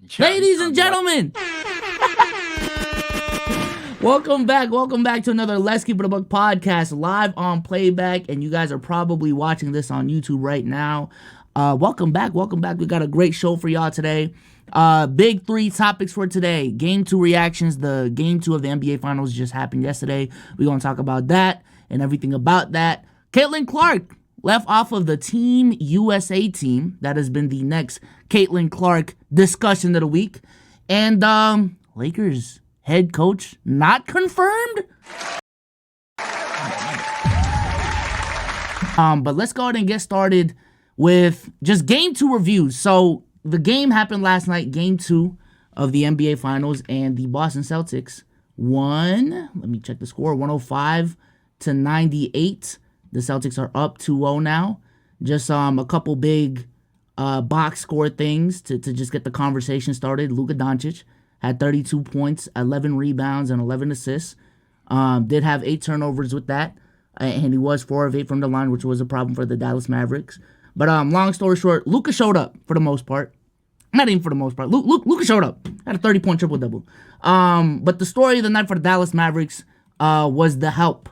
Yeah, Ladies and gentlemen, welcome back to another Let's Keep It a Buck podcast live on playback, and you guys are probably watching this on YouTube right now. Welcome back. We got a great show for y'all today. Big three topics for today. Game 2 reactions. The Game 2 of the NBA Finals just happened yesterday. We're going to talk about that and everything about that. Caitlin Clark left off of the Team USA team. That has been the next Caitlin Clark discussion of the week. And Lakers head coach not confirmed. But let's go ahead and get started with just Game 2 reviews. So the game happened last night, Game 2 of the NBA Finals, and the Boston Celtics won. Let me check the score, 105-98. The Celtics are up 2-0 now. Just a couple big box score things to just get the conversation started. Luka Doncic had 32 points, 11 rebounds, and 11 assists. Did have 8 turnovers with that, and he was 4 of 8 from the line, which was a problem for the Dallas Mavericks. But long story short, Luka showed up for the most part. Not even for the most part. Luka showed up. Had a 30-point triple-double. But the story of the night for the Dallas Mavericks was the help.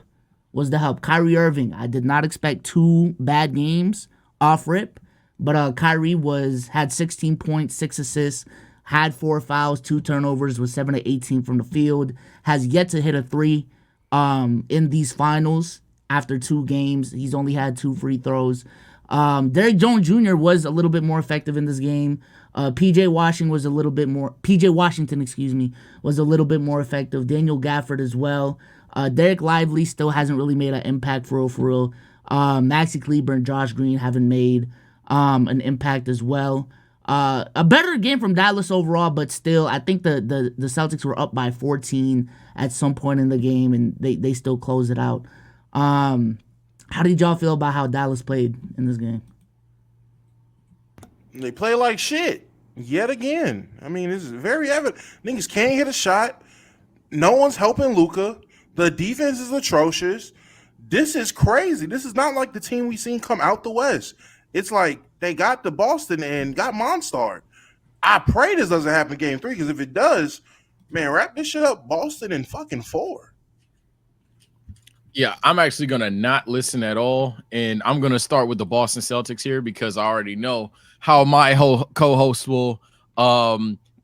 Kyrie Irving. I did not expect 2 bad games off rip. But Kyrie had 16 points, 6 assists, had 4 fouls, 2 turnovers, was 7 of 18 from the field. Has yet to hit a 3 in these finals after 2 games. He's only had 2 free throws. Derrick Jones Jr. was a little bit more effective in this game. PJ Washington was a little bit more effective. Daniel Gafford as well. Derek Lively still hasn't really made an impact for real. Maxi Kleber and Josh Green haven't made an impact as well. A better game from Dallas overall, but still, I think the Celtics were up by 14 at some point in the game, and they still closed it out. How did y'all feel about how Dallas played in this game? They play like shit yet again. I mean, it's very evident. Niggas can't hit a shot. No one's helping Luka. The defense is atrocious. This is crazy. This is not like the team we seen come out the West. It's like they got to Boston and got Monstarred. I pray this doesn't happen in Game 3, because if it does, man, wrap this shit up Boston in fucking 4. Yeah, I'm actually going to not listen at all, and I'm going to start with the Boston Celtics here because I already know how my co-host will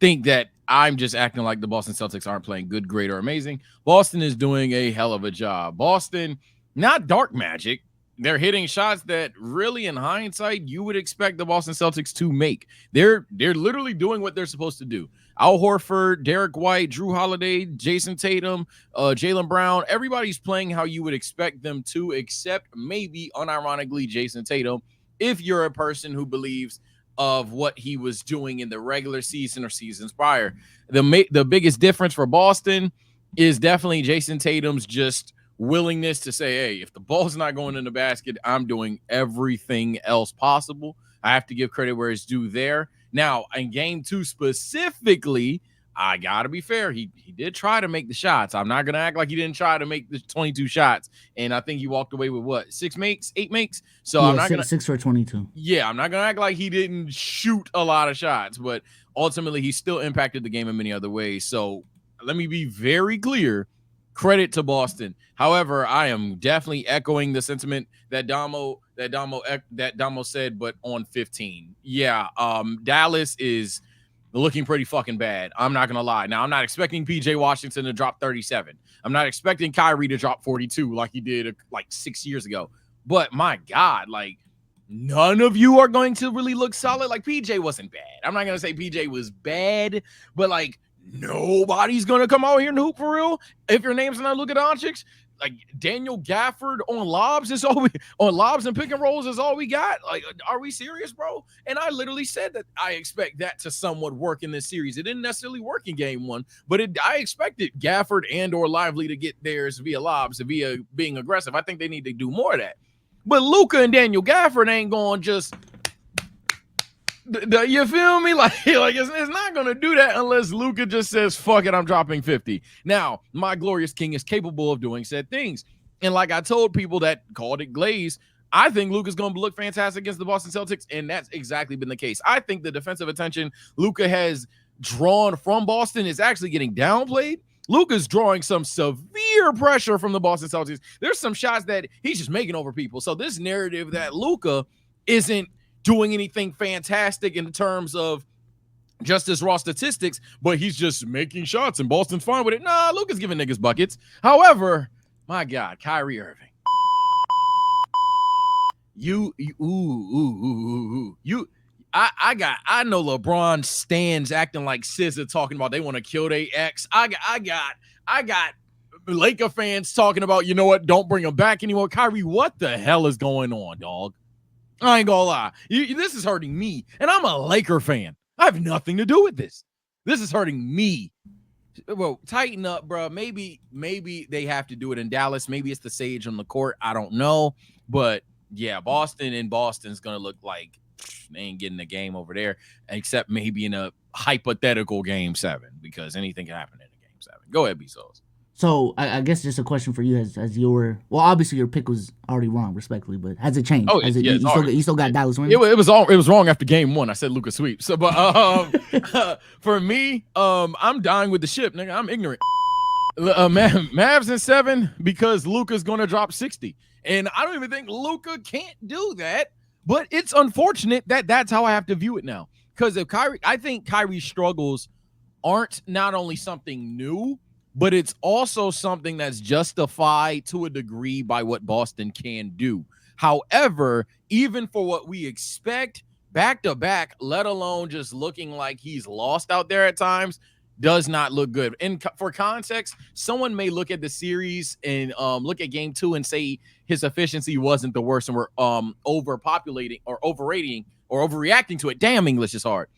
think that I'm just acting like the Boston Celtics aren't playing good, great, or amazing. Boston is doing a hell of a job. Boston, not dark magic. They're hitting shots that really, in hindsight, you would expect the Boston Celtics to make. They're literally doing what they're supposed to do. Al Horford, Derek White, Drew Holiday, Jason Tatum, Jaylen Brown, everybody's playing how you would expect them to, except maybe, unironically, Jason Tatum, if you're a person who believes of what he was doing in the regular season or seasons prior. The biggest difference for Boston is definitely Jason Tatum's just willingness to say, hey, if the ball's not going in the basket, I'm doing everything else possible. I have to give credit where it's due there. Now, in Game 2 specifically, I got to be fair. He did try to make the shots. I'm not going to act like he didn't try to make the 22 shots. And I think he walked away with, what, 8 makes? So yeah, I'm not going to... 6 for 22. Yeah, I'm not going to act like he didn't shoot a lot of shots. But ultimately, he still impacted the game in many other ways. So let me be very clear. Credit to Boston. However, I am definitely echoing the sentiment that Damo said, but on 15. Yeah, Dallas is looking pretty fucking bad. I'm not gonna lie. Now, I'm not expecting PJ Washington to drop 37. I'm not expecting Kyrie to drop 42 like he did like 6 years ago. But my God, like, none of you are going to really look solid. Like, PJ wasn't bad. I'm not gonna say PJ was bad, but like, nobody's gonna come out here and hoop for real. If your name's not Luka Doncic, like Daniel Gafford on lobs is all on lobs and pick and rolls is all we got. Like, are we serious, bro? And I literally said that I expect that to somewhat work in this series. It didn't necessarily work in Game 1, but I expected Gafford and or Lively to get theirs via lobs, via being aggressive. I think they need to do more of that. But Luka and Daniel Gafford ain't going just... You feel me? Like it's not going to do that unless Luka just says, fuck it, I'm dropping 50. Now, my glorious king is capable of doing said things. And like I told people that called it glaze, I think Luka's going to look fantastic against the Boston Celtics, and that's exactly been the case. I think the defensive attention Luka has drawn from Boston is actually getting downplayed. Luka's drawing some severe pressure from the Boston Celtics. There's some shots that he's just making over people. So this narrative that Luka isn't doing anything fantastic in terms of just his raw statistics, but he's just making shots and Boston's fine with it. Nah, Luka's giving niggas buckets. However, my God, Kyrie Irving. I know LeBron stands acting like SZA talking about they want to kill their ex. I got Laker fans talking about, you know what, don't bring him back anymore. Kyrie, what the hell is going on, dog? I ain't gonna lie. This is hurting me, and I'm a Laker fan. I have nothing to do with this. This is hurting me. Well, tighten up, bro. Maybe they have to do it in Dallas. Maybe it's the sage on the court. I don't know, but yeah, Boston's gonna look like they ain't getting a game over there, except maybe in a hypothetical game 7, because anything can happen in a game 7. Go ahead, BSOLZ. So I guess just a question for you as your, well, obviously your pick was already wrong, respectfully, but has it changed? Oh, has it, yeah, you still got Dallas winning? It was wrong after game 1. I said Luka sweep. So, but for me, I'm dying with the ship, nigga. I'm ignorant. Mavs in 7 because Luka's gonna drop 60, and I don't even think Luka can't do that. But it's unfortunate that that's how I have to view it now, because if I think Kyrie's struggles aren't not only something new, but it's also something that's justified to a degree by what Boston can do. However, even for what we expect back-to-back, let alone just looking like he's lost out there at times, does not look good. And for context, someone may look at the series and look at game 2 and say his efficiency wasn't the worst and we're overpopulating or overrating or overreacting to it. Damn, English is hard.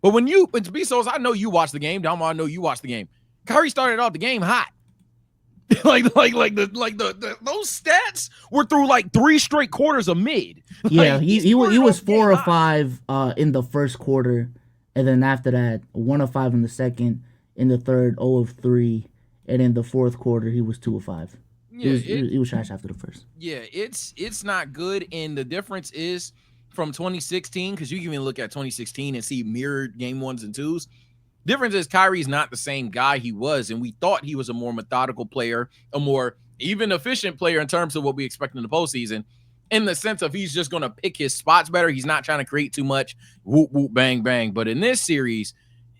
But when BSOLZ, I know you watched the game. Damo, I know you watched the game. Kyrie started off the game hot. those stats were through like 3 straight quarters of mid. Yeah, like, he was 4 of 5 in the first quarter, and then after that 1 of 5 in the second, in the third 0 of 3, and in the fourth quarter he was 2 of 5. Yeah, he was trash after the first. Yeah, it's not good, and the difference is from 2016, because you can even look at 2016 and see mirrored game 1s and 2s. Difference is Kyrie's not the same guy he was, and we thought he was a more methodical player, a more even efficient player in terms of what we expect in the postseason, in the sense of he's just going to pick his spots better. He's not trying to create too much, whoop, whoop, bang, bang. But in this series,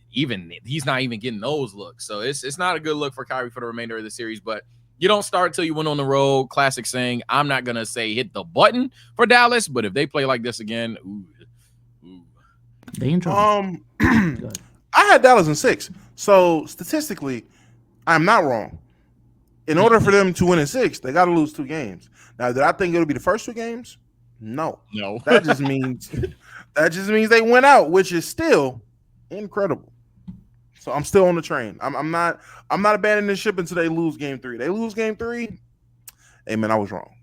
he's not even getting those looks. So it's not a good look for Kyrie for the remainder of the series, but you don't start until you win on the road. Classic saying. I'm not going to say hit the button for Dallas, but if they play like this again, ooh. They in trouble. I had Dallas in 6. So statistically, I'm not wrong. In order for them to win in 6, they got to lose 2 games. Now, did I think it'll be the first 2 games? No. That just means they went out, which is still incredible. So I'm still on the train. I'm not abandoning the ship until they lose game 3. They lose game 3. Hey man, I was wrong.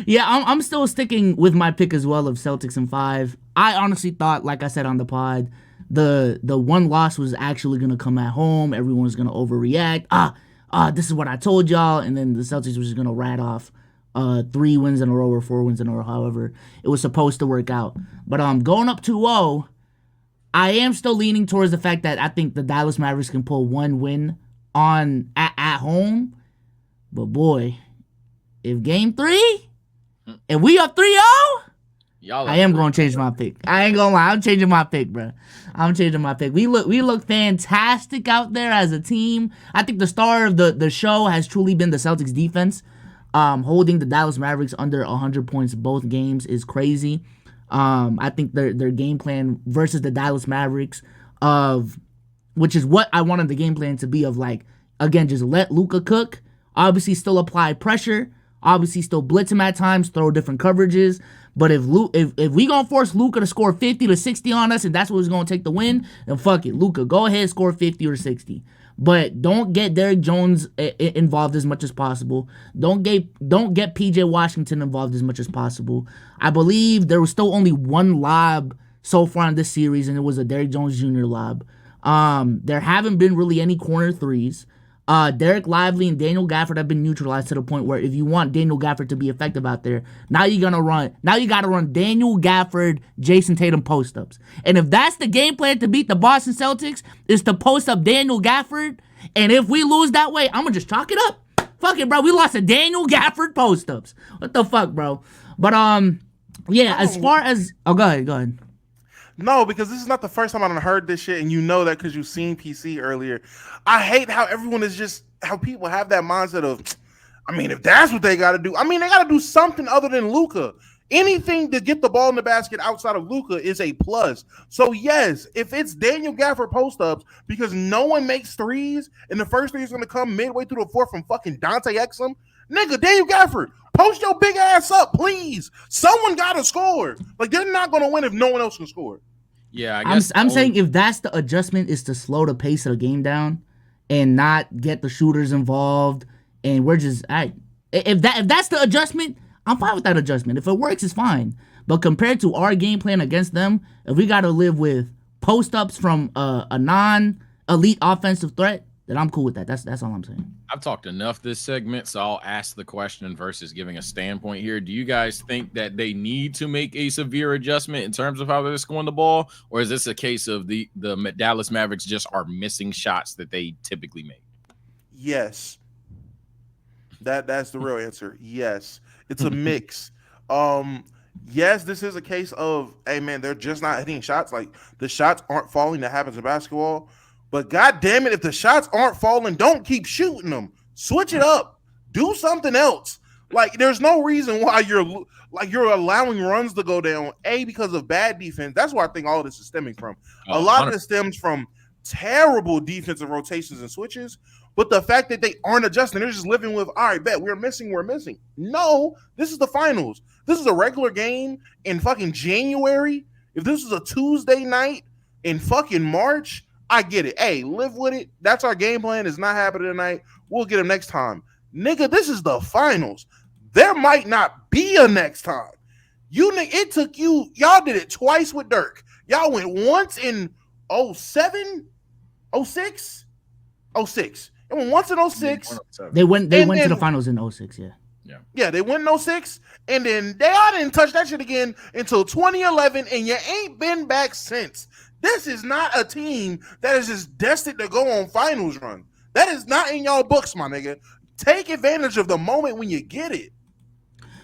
Yeah, I'm still sticking with my pick as well of Celtics in 5. I honestly thought, like I said on the pod, the one loss was actually gonna come at home. Everyone's gonna overreact. This is what I told y'all, and then the Celtics was just gonna rat off 3 wins in a row or 4 wins in a row, however it was supposed to work out. But going up 2-0, I am still leaning towards the fact that I think the Dallas Mavericks can pull 1 win at home. But boy, if game 3, if we up 3-0, I am going to change my pick. I ain't going to lie. I'm changing my pick, bro. I'm changing my pick. We look fantastic out there as a team. I think the star of the show has truly been the Celtics defense. Holding the Dallas Mavericks under 100 points both games is crazy. I think their game plan versus the Dallas Mavericks which is what I wanted the game plan to be, of like, again, just let Luka cook. Obviously still apply pressure. Obviously still blitz him at times, throw different coverages. But if we gonna force Luka to score 50 to 60 on us and that's what's gonna take the win, then fuck it. Luka, go ahead, score 50 or 60. But don't get Derrick Jones involved as much as possible. Don't get PJ Washington involved as much as possible. I believe there was still only 1 lob so far in this series, and it was a Derrick Jones Jr. lob. There haven't been really any corner threes. Derek Lively and Daniel Gafford have been neutralized to the point where if you want Daniel Gafford to be effective out there, now you got to run Daniel Gafford, Jason Tatum post-ups. And if that's the game plan to beat the Boston Celtics, is to post up Daniel Gafford, and if we lose that way, I'm going to just chalk it up. Fuck it, bro. We lost to Daniel Gafford post-ups. What the fuck, bro? But, yeah, as far as... Oh, go ahead. No, because this is not the first time I've heard this shit, and you know that because you've seen PC earlier. I hate how everyone is just, how people have that mindset of, I mean, if that's what they got to do, I mean, they got to do something other than Luka. Anything to get the ball in the basket outside of Luka is a plus. So, yes, if it's Daniel Gafford post-ups because no one makes threes, and the first three is going to come midway through the fourth from fucking Dante Exum, nigga, Daniel Gafford, post your big ass up, please. Someone got to score. Like, they're not going to win if no one else can score. Yeah, I guess I'm saying if that's the adjustment, is to slow the pace of the game down and not get the shooters involved, and we're just if that's the adjustment, I'm fine with that adjustment. If it works, it's fine. But compared to our game plan against them, if we got to live with post ups from a non-elite offensive threat, then I'm cool with that. That's all I'm saying. I've talked enough this segment, so I'll ask the question versus giving a standpoint here. Do you guys think that they need to make a severe adjustment in terms of how they're scoring the ball, or is this a case of the Dallas Mavericks just are missing shots that they typically make? Yes. That's the real answer. Yes. It's a mix. Yes, this is a case of, hey man, they're just not hitting shots. Like, the shots aren't falling. That happens in basketball. But god damn it, if the shots aren't falling, don't keep shooting them. Switch it up. Do something else. Like, there's no reason why you're allowing runs to go down, A, because of bad defense. That's where I think all of this is stemming from. A lot of it stems from terrible defensive rotations and switches, but the fact that they aren't adjusting, they're just living with, all right, bet, we're missing. No, this is the finals. This is a regular game in fucking January. If this was a Tuesday night in fucking March, I get it. Hey, live with it. That's our game plan. It's not happening tonight. We'll get them next time. Nigga, this is the finals. There might not be a next time. It took you, y'all did it twice with Dirk. Y'all went once in 07, 06, 06. It went once in 06. They went to the finals in 06, yeah. Yeah, they went in 06, and then y'all didn't touch that shit again until 2011, and you ain't been back since. This is not a team that is just destined to go on finals run. That is not in y'all books, my nigga. Take advantage of the moment when you get it.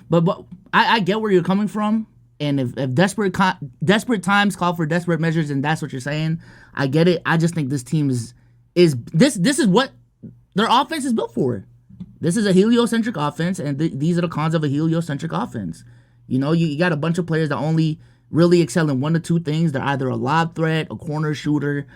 But I get where you're coming from, and if desperate times call for desperate measures, and that's what you're saying, I get it. I just think this team is what their offense is built for. This is a heliocentric offense, and these are the cons of a heliocentric offense. You know, you got a bunch of players that only really excel in one or two things. They're either a lob threat, a corner shooter,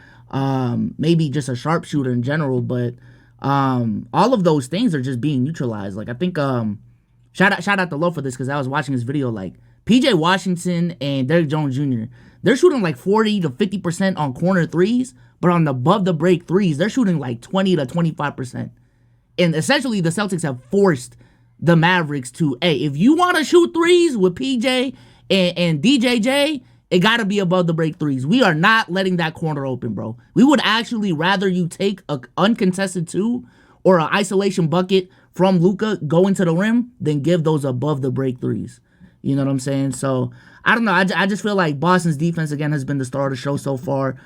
maybe just a sharpshooter in general. But all of those things are just being neutralized. Like, I think shout out to Low for this, because I was watching this video. Like, PJ Washington and Derrick Jones Jr., they're shooting like 40 to 50% on corner threes, but on above the break threes, they're shooting like 20 to 25%. And essentially, the Celtics have forced the Mavericks to, hey, if you want to shoot threes with PJ and DJJ, it got to be above the break threes. We are not letting that corner open, bro. We would actually rather you take an uncontested two or an isolation bucket from Luka going to the rim than give those above the break threes. You know what I'm saying? So, I don't know. I just feel like Boston's defense, again, has been the star of the show so far.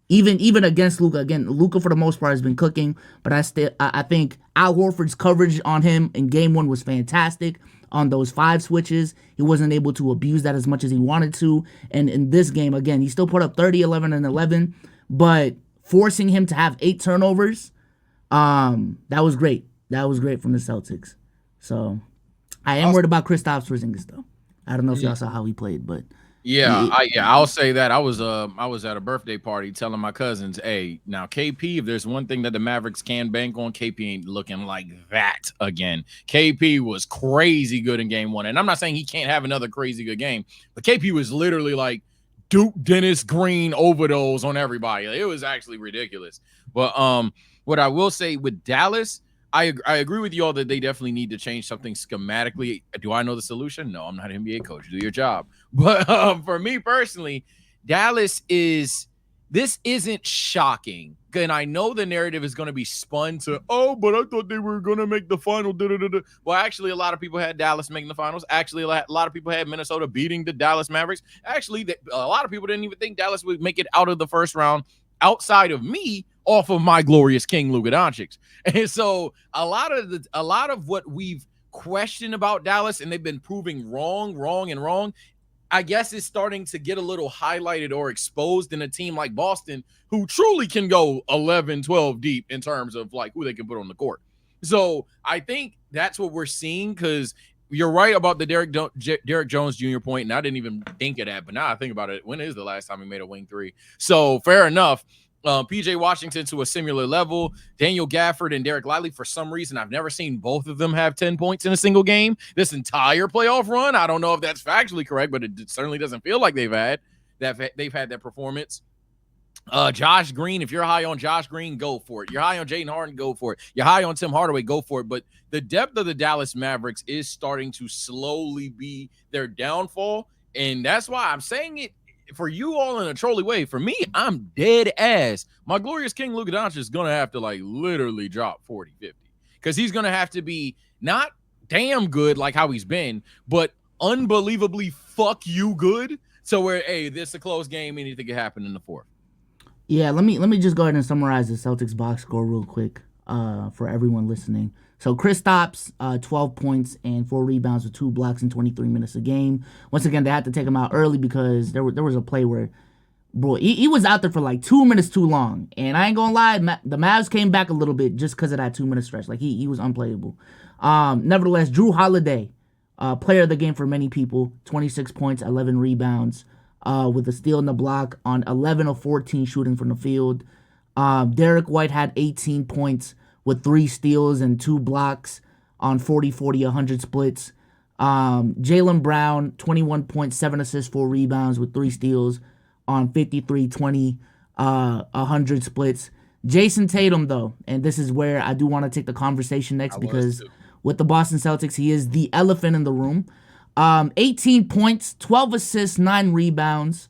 Even against Luka. Again, Luka for the most part has been cooking, but I think Al Horford's coverage on him in game one was fantastic. On those 5 switches, he wasn't able to abuse that as much as he wanted to. And in this game, again, he still put up 30, 11, and 11, but forcing him to have 8 turnovers, that was great. That was great from the Celtics. So I am worried about Kristaps Porzingis, though. I don't know if y'all saw how he played, but I'll say that I was at a birthday party telling my cousins, hey, now KP, if there's one thing that the Mavericks can bank on, KP ain't looking like that again. KP was crazy good in game one, and I'm not saying he can't have another crazy good game, but KP was literally like Duke Dennis Green overdose on everybody. It was actually ridiculous. But what I will say with Dallas, I agree with you all that they definitely need to change something schematically. Do I know the solution? No, I'm not an NBA coach. Do your job. But for me personally, Dallas is this isn't shocking. And I know the narrative is going to be spun to, oh, but I thought they were going to make the final. Well, actually, a lot of people had Dallas making the finals. Actually, a lot of people had Minnesota beating the Dallas Mavericks. Actually, a lot of people didn't even think Dallas would make it out of the first round outside of me off of my glorious king, Luka Doncic. And so a lot of what we've questioned about Dallas, and they've been proving wrong, I guess is starting to get a little highlighted or exposed in a team like Boston, who truly can go 11, 12 deep in terms of like who they can put on the court. So I think that's what we're seeing, because you're right about the Derek Jones Jr. point, and I didn't even think of that, but now I think about it, when is the last time he made a wing three? So fair enough. PJ Washington to a similar level. Daniel Gafford and Derek Lively, for some reason, I've never seen both of them have 10 points in a single game this entire playoff run. I don't know if that's factually correct, but it certainly doesn't feel like they've had that performance. Josh Green, if you're high on Josh Green, go for it. You're high on Jaden Harden, go for it. You're high on Tim Hardaway, go for it. But the depth of the Dallas Mavericks is starting to slowly be their downfall, and that's why I'm saying it for you all in a trolley way. For me, I'm dead ass. My glorious king, Luka Doncic, is going to have to like literally drop 40, 50, because he's going to have to be not damn good like how he's been, but unbelievably fuck you good. So where, hey, this is a close game. Anything can happen in the fourth. Yeah, let me just go ahead and summarize the Celtics box score real quick for everyone listening. So Kristaps, 12 points and 4 rebounds with 2 blocks in 23 minutes a game. Once again, they had to take him out early because there was a play where, bro, he was out there for like 2 minutes too long. And I ain't gonna lie, the Mavs came back a little bit just because of that 2 minute stretch. Like he was unplayable. Nevertheless, Drew Holiday, player of the game for many people, 26 points, 11 rebounds, with a steal in the block on 11 of 14 shooting from the field. Derek White had 18 points with 3 steals and 2 blocks on 40-40, 100 splits. Jaylen Brown, 21 points, 7 assists, 4 rebounds with 3 steals on 53-20, 100 splits. Jayson Tatum, though, and this is where I do want to take the conversation next, because with the Boston Celtics, he is the elephant in the room. 18 points, 12 assists, 9 rebounds,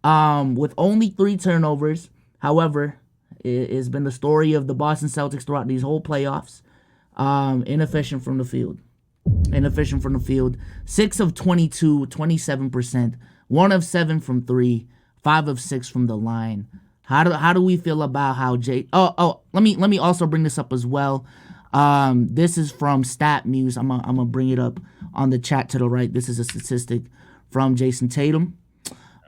with only 3 turnovers. However, it's been the story of the Boston Celtics throughout these whole playoffs. Inefficient from the field. 6 of 22, 27%. 1 of 7 from 3. 5 of 6 from the line. How do we feel about how let me also bring this up as well. This is from StatMuse. I'm gonna bring it up on the chat to the right. This is a statistic from Jayson Tatum,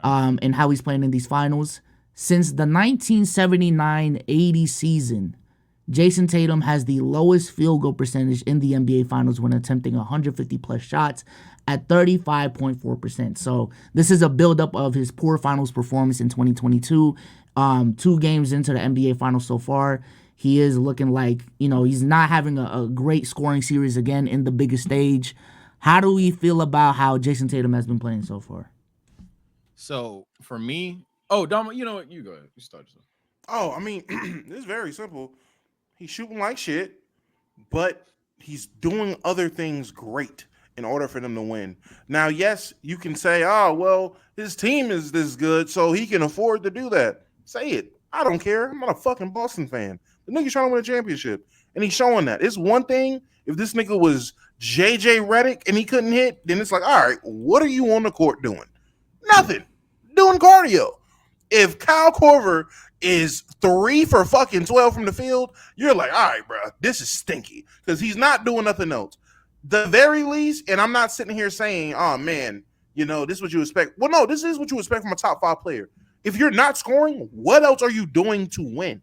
and how he's playing in these finals. Since the 1979-80 season, Jayson Tatum has the lowest field goal percentage in the NBA Finals when attempting 150-plus shots at 35.4%. So this is a buildup of his poor finals performance in 2022. 2 games into the NBA Finals so far, he is looking like, he's not having a great scoring series again in the biggest stage. How do we feel about how Jayson Tatum has been playing so far? So for me, Dom, you know what? You go ahead. You start yourself. Oh, I mean, it's very simple. He's shooting like shit, but he's doing other things great in order for them to win. Now, yes, you can say, oh, well, his team is this good, so he can afford to do that. Say it. I don't care. I'm not a fucking Boston fan. The nigga's trying to win a championship, and he's showing that. It's one thing if this nigga was JJ Redick and he couldn't hit, then it's like, all right, what are you on the court doing? Nothing. Doing cardio. If Kyle Korver is 3 for fucking 12 from the field, you're like, all right, bro, this is stinky, because he's not doing nothing else. The very least, and I'm not sitting here saying, oh, man, this is what you expect. Well, no, this is what you expect from a top 5 player. If you're not scoring, what else are you doing to win?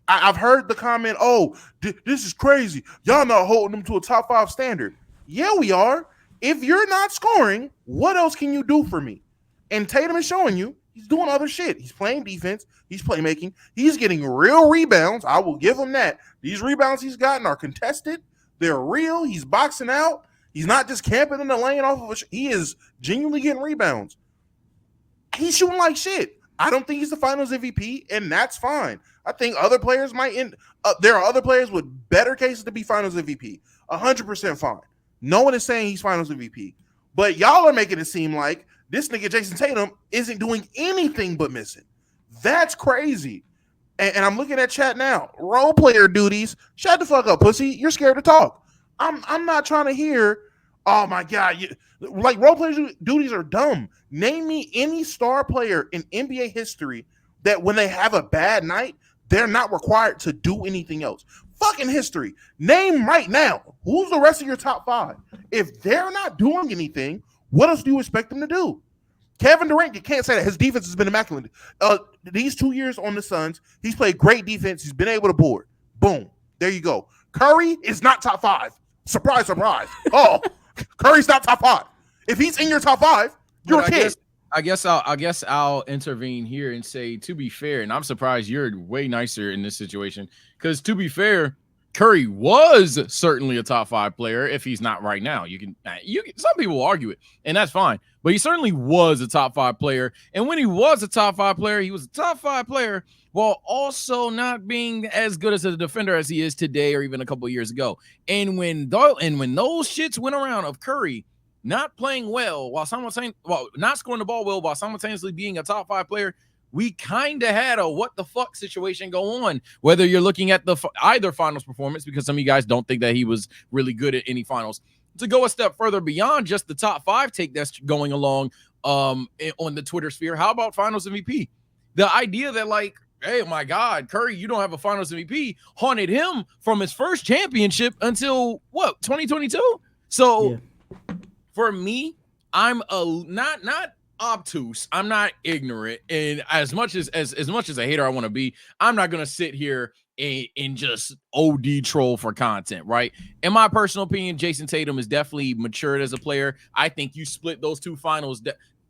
I've heard the comment, oh, this is crazy. Y'all not holding them to a top 5 standard. Yeah, we are. If you're not scoring, what else can you do for me? And Tatum is showing you he's doing other shit. He's playing defense. He's playmaking. He's getting real rebounds. I will give him that. These rebounds he's gotten are contested. They're real. He's boxing out. He's not just camping in the lane off of he is genuinely getting rebounds. He's shooting like shit. I don't think he's the Finals MVP, and that's fine. I think other players might end up. There are other players with better cases to be Finals MVP. 100% fine. No one is saying he's Finals MVP. But y'all are making it seem like this nigga Jayson Tatum isn't doing anything but missing. That's crazy. And I'm looking at chat now. Role player duties. Shut the fuck up, pussy. You're scared to talk. I'm not trying to hear. Oh my god, like role player duties are dumb. Name me any star player in NBA history that when they have a bad night, they're not required to do anything else. Fucking history. Name right now. Who's the rest of your top 5? If they're not doing anything, what else do you expect them to do? Kevin Durant, you can't say that. His defense has been immaculate. These 2 years on the Suns, he's played great defense. He's been able to board. Boom. There you go. Curry is not top 5. Surprise, surprise. Oh, Curry's not top 5. If he's in your top 5, you're a kid. I guess I'll intervene here and say, to be fair, and I'm surprised you're way nicer in this situation, because to be fair, Curry was certainly a top 5 player. If he's not right now, you can some people will argue it, and that's fine. But he certainly was a top 5 player. And when he was a top 5 player, he was a top 5 player while also not being as good as a defender as he is today or even a couple of years ago. And when those shits went around of Curry not playing well while not scoring the ball well while simultaneously being a top 5 player, we kind of had a what the fuck situation go on, whether you're looking at the either finals performance, because some of you guys don't think that he was really good at any finals. To go a step further beyond just the top 5 take that's going along on the Twitter sphere, how about finals MVP? The idea that, like, hey, my God, Curry, you don't have a finals MVP haunted him from his first championship until what, 2022? So yeah. For me, I'm not obtuse. I'm not ignorant, and as much as a hater I want to be, I'm not gonna sit here and just OD troll for content, right? In my personal opinion, Jayson Tatum is definitely matured as a player. I think you split those 2 finals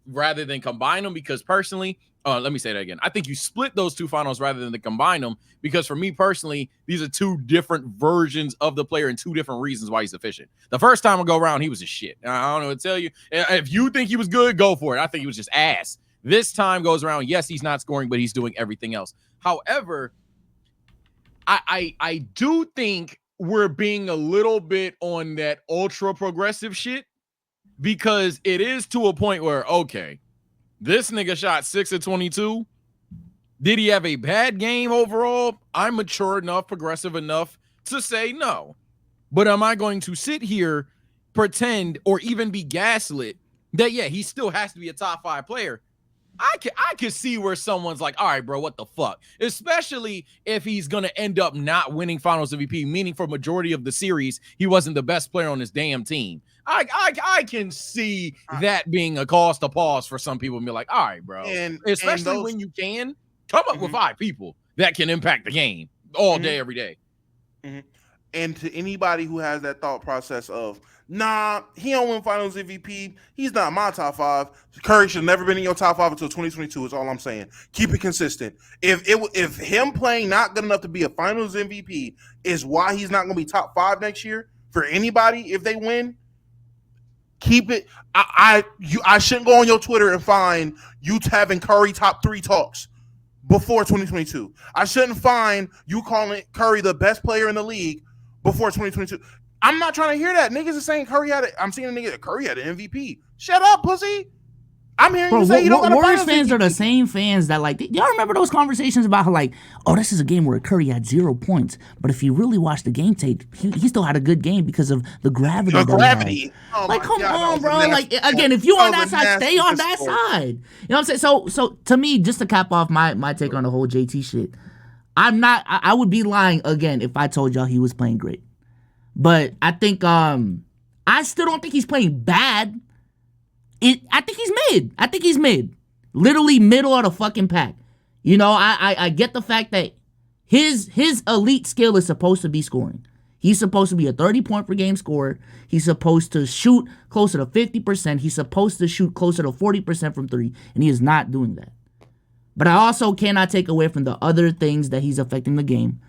rather than combine them, because personally, let me say that again. I think you split those 2 finals rather than to combine them, because for me personally, these are 2 different versions of the player and 2 different reasons why he's efficient. The first time I go around, he was a shit. I don't know what to tell you. If you think he was good, go for it. I think he was just ass. This time goes around, yes, he's not scoring, but he's doing everything else. However, I do think we're being a little bit on that ultra progressive shit, because it is to a point where, okay, this nigga shot 6 of 22. Did he have a bad game overall? I'm mature enough, progressive enough to say no. But am I going to sit here, pretend, or even be gaslit that, yeah, he still has to be a top 5 player? I can see where someone's like, all right, bro, what the fuck? Especially if he's going to end up not winning finals MVP, meaning for majority of the series, he wasn't the best player on his damn team. I can see that being a cause to pause for some people and be like, all right, bro. Especially when you can come up with 5 people that can impact the game all day, every day. And to anybody who has that thought process of, nah, he don't win finals MVP, he's not my top 5. Curry should have never been in your top 5 until 2022 is all I'm saying. Keep it consistent. If him playing not good enough to be a finals MVP is why he's not going to be top 5 next year for anybody if they win, keep it. I shouldn't go on your Twitter and find you having Curry top 3 talks before 2022. I shouldn't find you calling Curry the best player in the league before 2022. I'm not trying to hear that. Niggas are saying Curry had I'm seeing a nigga that Curry had an MVP. Shut up, pussy. I'm hearing you say you don't got a Warriors fans MVP. are the same fans that, like, y'all remember those conversations about how, like, oh, this is a game where Curry had 0 points, but if you really watch the game tape, he still had a good game because of the gravity. Oh, like, come on, bro. Like, again, if you on that side, stay on that side. You know what I'm saying? So to me, just to cap off my take on the whole JT shit, I would be lying again if I told y'all he was playing great. But I think I still don't think he's playing bad. I think he's mid. Literally middle of the fucking pack. You know, I get the fact that his elite skill is supposed to be scoring. He's supposed to be a 30-point per game scorer. He's supposed to shoot closer to 50%. He's supposed to shoot closer to 40% from 3, and he is not doing that. But I also cannot take away from the other things that he's affecting the game.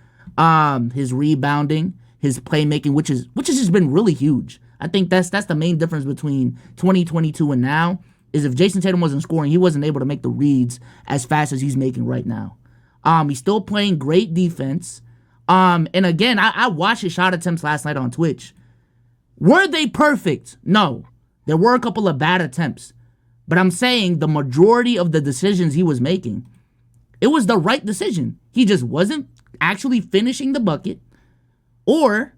His rebounding, his playmaking, which has just been really huge. I think that's the main difference between 2022 and now, is if Jayson Tatum wasn't scoring, he wasn't able to make the reads as fast as he's making right now. He's still playing great defense. And again, I watched his shot attempts last night on Twitch. Were they perfect? No. There were a couple of bad attempts. But I'm saying the majority of the decisions he was making, It was the right decision. He just wasn't actually finishing the bucket, or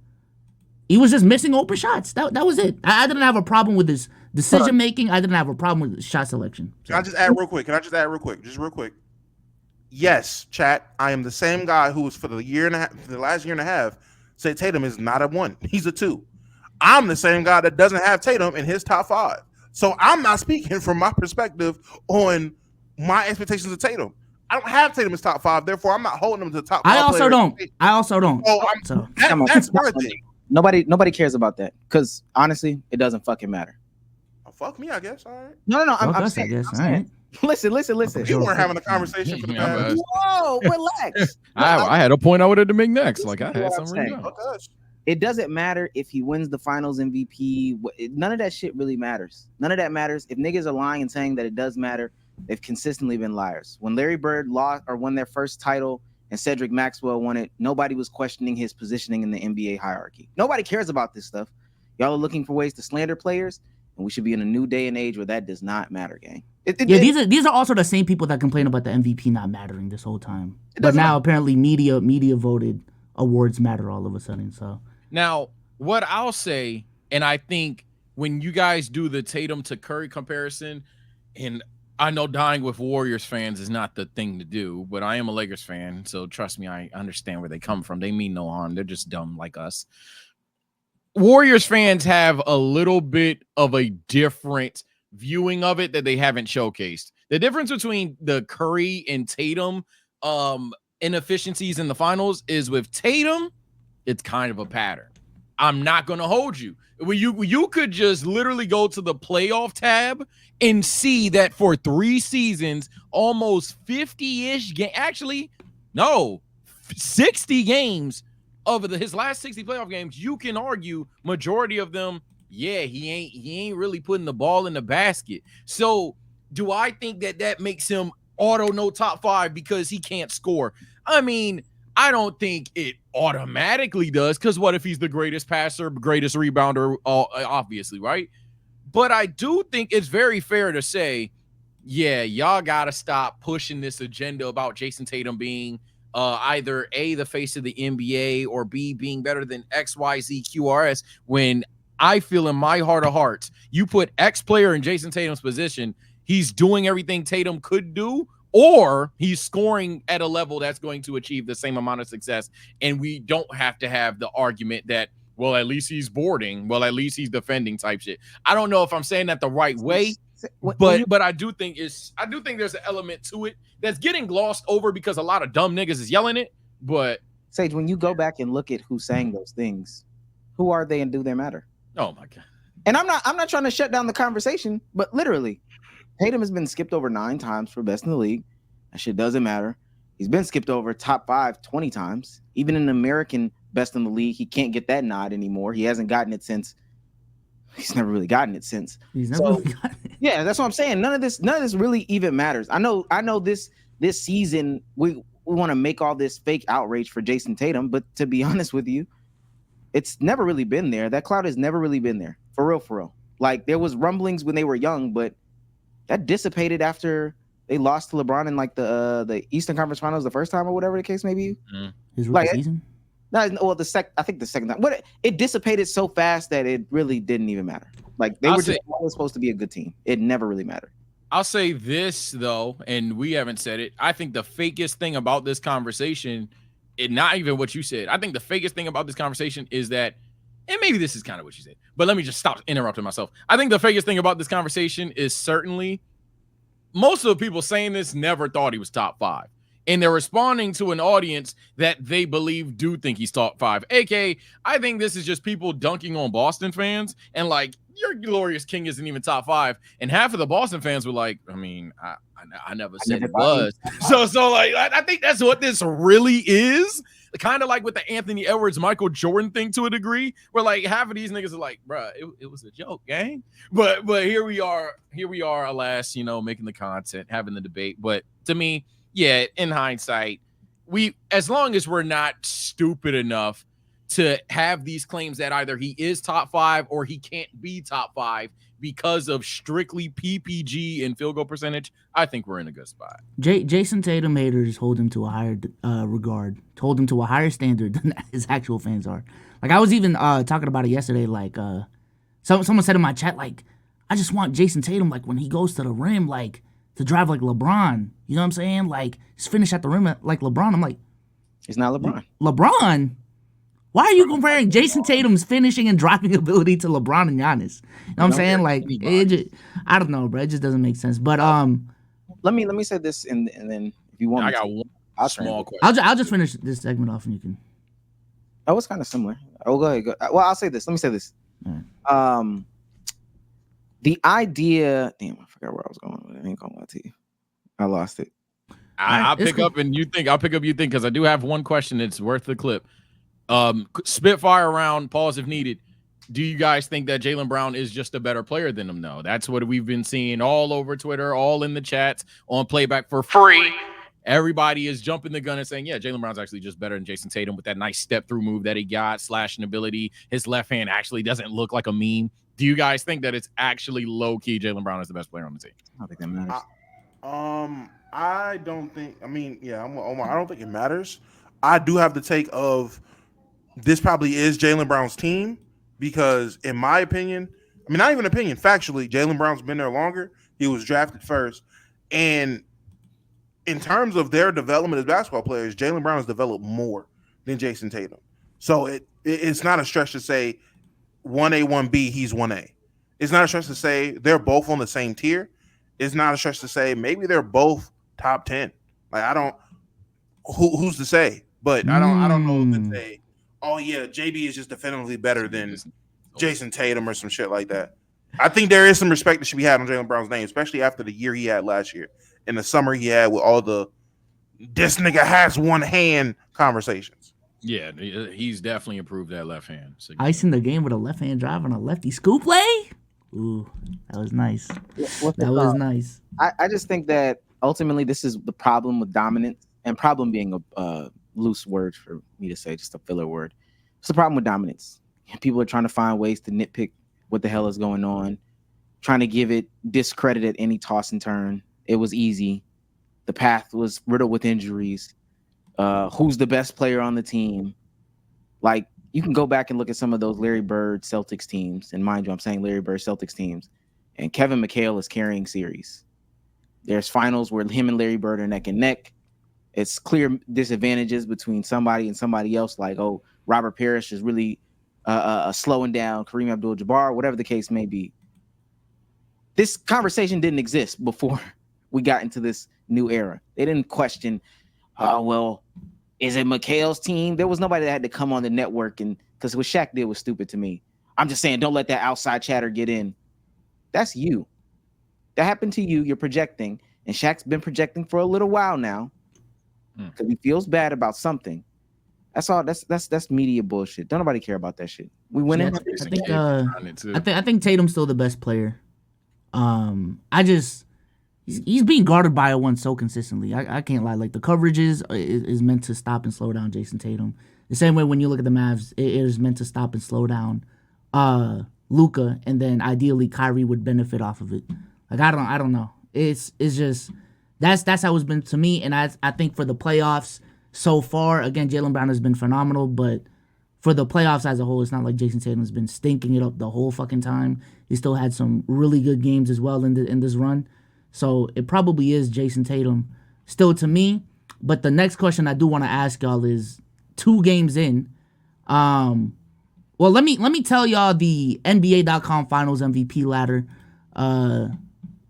he was just missing open shots. That was it. I didn't have a problem with his decision making. I didn't have a problem with his shot selection. Can I just add real quick? Just real quick. Yes, chat. I am the same guy who was for the last year and a half, said Tatum is not a 1. He's a 2. I'm the same guy that doesn't have Tatum in his top 5. So I'm not speaking from my perspective on my expectations of Tatum. I don't have Tatum as top 5, therefore I'm not holding him to the top 5. I also don't. So that's my thing. Nobody cares about that because honestly, it doesn't fucking matter. Oh, fuck me, I guess. All right. No. I guess. All right. Listen. You weren't having a conversation for the past. Whoa, relax. I had a point I wanted to make next. Like I had something. It doesn't matter if he wins the finals MVP. None of that shit really matters. None of that matters. If niggas are lying and saying that it does matter, they've consistently been liars. When Larry Bird lost or won their first title and Cedric Maxwell won it, nobody was questioning his positioning in the NBA hierarchy. Nobody cares about this stuff. Y'all are looking for ways to slander players, and we should be in a new day and age where that does not matter, gang. These are also the same people that complain about the MVP not mattering this whole time. But now apparently media voted awards matter all of a sudden. So now what I'll say, and I think when you guys do the Tatum to Curry comparison, and I know dying with Warriors fans is not the thing to do, but I am a Lakers fan, so trust me, I understand where they come from. They mean no harm. They're just dumb like us. Warriors fans have a little bit of a different viewing of it that they haven't showcased. The difference between the Curry and Tatum inefficiencies in the finals is with Tatum, it's kind of a pattern. I'm not going to hold you. You could just literally go to the playoff tab and see that for 3 seasons, almost 50-ish game, actually, no, 60 games of his last 60 playoff games, you can argue majority of them, yeah, he ain't really putting the ball in the basket. So do I think that makes him auto no top 5 because he can't score? I mean, I don't think it automatically does, because what if he's the greatest passer, greatest rebounder, obviously, right? But I do think it's very fair to say, yeah, y'all got to stop pushing this agenda about Jason Tatum being either A, the face of the NBA, or B, being better than XYZ QRS, when I feel in my heart of hearts, you put X player in Jason Tatum's position, he's doing everything Tatum could do, or he's scoring at a level that's going to achieve the same amount of success. And we don't have to have the argument that, well, at least he's boarding, well, at least he's defending type shit. I don't know if I'm saying that the right way, but I do think there's an element to it that's getting glossed over because a lot of dumb niggas is yelling it. But Sage, when you go back and look at who's saying those things, who are they and do they matter? Oh my God. And I'm not trying to shut down the conversation, but literally, Tatum has been skipped over 9 times for best in the league. That shit doesn't matter. He's been skipped over top 5 20 times. Even in American best in the league, he can't get that nod anymore. He hasn't gotten it since. He's never really gotten it since. He's never really gotten it. Yeah, that's what I'm saying. None of this really even matters. I know this season we want to make all this fake outrage for Jason Tatum, but to be honest with you, it's never really been there. That cloud has never really been there. For real. Like, there was rumblings when they were young, but that dissipated after they lost to LeBron in like the Eastern Conference Finals the first time or whatever the case may be. His rookie season? I think the second time. But it dissipated so fast that it really didn't even matter. Like, they were just always supposed to be a good team. It never really mattered. I'll say this, though, and we haven't said it. I think the fakest thing about this conversation, and not even what you said, I think the fakest thing about this conversation is that, and maybe this is kind of what you said, but let me just stop interrupting myself. I think the fakest thing about this conversation is certainly most of the people saying this never thought he was top 5. And they're responding to an audience that they believe do think he's top 5. AKA, I think this is just people dunking on Boston fans and like, your glorious king isn't even top 5. And half of the Boston fans were like, I mean, I never said it was. So like, I think that's what this really is. Kind of like with the Anthony Edwards, Michael Jordan thing to a degree, where like half of these niggas are like, bruh, it was a joke, gang. But here we are, alas, making the content, having the debate. But to me, yeah, in hindsight, as long as we're not stupid enough to have these claims that either he is top 5 or he can't be top 5 because of strictly PPG and field goal percentage, I think we're in a good spot. Jason Tatum haters hold him to a higher regard, hold him to a higher standard than his actual fans are. Like, I was even talking about it yesterday. Like, someone said in my chat, like, I just want Jason Tatum, like, when he goes to the rim, like, to drive like LeBron. You know what I'm saying? Like, just finish at the rim like LeBron. I'm like, He's not LeBron. LeBron? Why are you comparing Jason Tatum's finishing and driving ability to LeBron and Giannis? You know what I'm saying? Like, I don't know, bro. It just doesn't make sense. But let me say this, and then if you want, I got one small question. I'll just finish this segment off, and you can. Oh, it's kind of similar. Oh, go ahead. Well, I'll say this. Let me say this. Right. The idea. Damn, I forgot where I was going with it. I ain't gonna lie to you. I lost it. I'll pick up and you think. I'll pick up you think because I do have one question that's worth the clip. Spitfire around, pause if needed. Do you guys think that Jaylen Brown is just a better player than him? No, that's what we've been seeing all over Twitter, all in the chats, on playback for free. Everybody is jumping the gun and saying, yeah, Jaylen Brown's actually just better than Jason Tatum with that nice step-through move that he got, slashing ability. His left hand actually doesn't look like a meme. Do you guys think that it's actually low-key Jaylen Brown is the best player on the team? I don't think that matters. I don't think. I mean, yeah, I'm with Omar. I don't think it matters. I do have the take of this probably is Jaylen Brown's team because, in my opinion, I mean, not even opinion, factually, Jaylen Brown's been there longer. He was drafted first, and in terms of their development as basketball players, Jaylen Brown has developed more than Jason Tatum. So it's not a stretch to say 1A, 1B, he's 1A. It's not a stretch to say they're both on the same tier. It's not a stretch to say maybe they're both top 10. Like, I don't who's to say, but I don't know to say, oh yeah, JB is just definitively better than Jason Tatum or some shit like that. I think there is some respect that should be had on Jaylen Brown's name, especially after the year he had last year and the summer he had with all the this nigga has one hand conversations. Yeah, he's definitely improved that left hand. Icing the game with a left hand drive on a lefty scoop play. Ooh, that was nice. That was nice. I just think that ultimately this is the problem with dominance, and problem being a loose word for me to say, just a filler word. It's the problem with dominance. People are trying to find ways to nitpick what the hell is going on, trying to give it discredit at any toss and turn. It was easy. The path was riddled with injuries. Who's the best player on the team? Like, you can go back and look at some of those Larry Bird Celtics teams, and mind you, I'm saying Larry Bird Celtics teams, and Kevin McHale is carrying series. There's finals where him and Larry Bird are neck and neck. It's clear disadvantages between somebody and somebody else, like, oh, Robert Parrish is really slowing down Kareem Abdul-Jabbar, whatever the case may be. This conversation didn't exist before we got into this new era. They didn't question, oh, well, is it McHale's team? There was nobody that had to come on the network, and because what Shaq did was stupid to me. I'm just saying, don't let that outside chatter get in. That's you. That happened to you. You're projecting, and Shaq's been projecting for a little while now because he feels bad about something. That's all. That's media bullshit. Don't nobody care about that shit. We winning. I think Tatum's still the best player. He's being guarded by a one so consistently. I can't lie. Like, the coverage is meant to stop and slow down Jason Tatum. The same way when you look at the Mavs, it is meant to stop and slow down Luka, and then ideally Kyrie would benefit off of it. Like, I don't know. It's just that's how it's been to me. And I think for the playoffs so far, again, Jaylen Brown has been phenomenal, but for the playoffs as a whole, it's not like Jason Tatum has been stinking it up the whole fucking time. He still had some really good games as well in this run. So it probably is Jason Tatum still to me. But the next question I do want to ask y'all is 2 games in. Well, let me tell y'all the NBA.com Finals MVP ladder.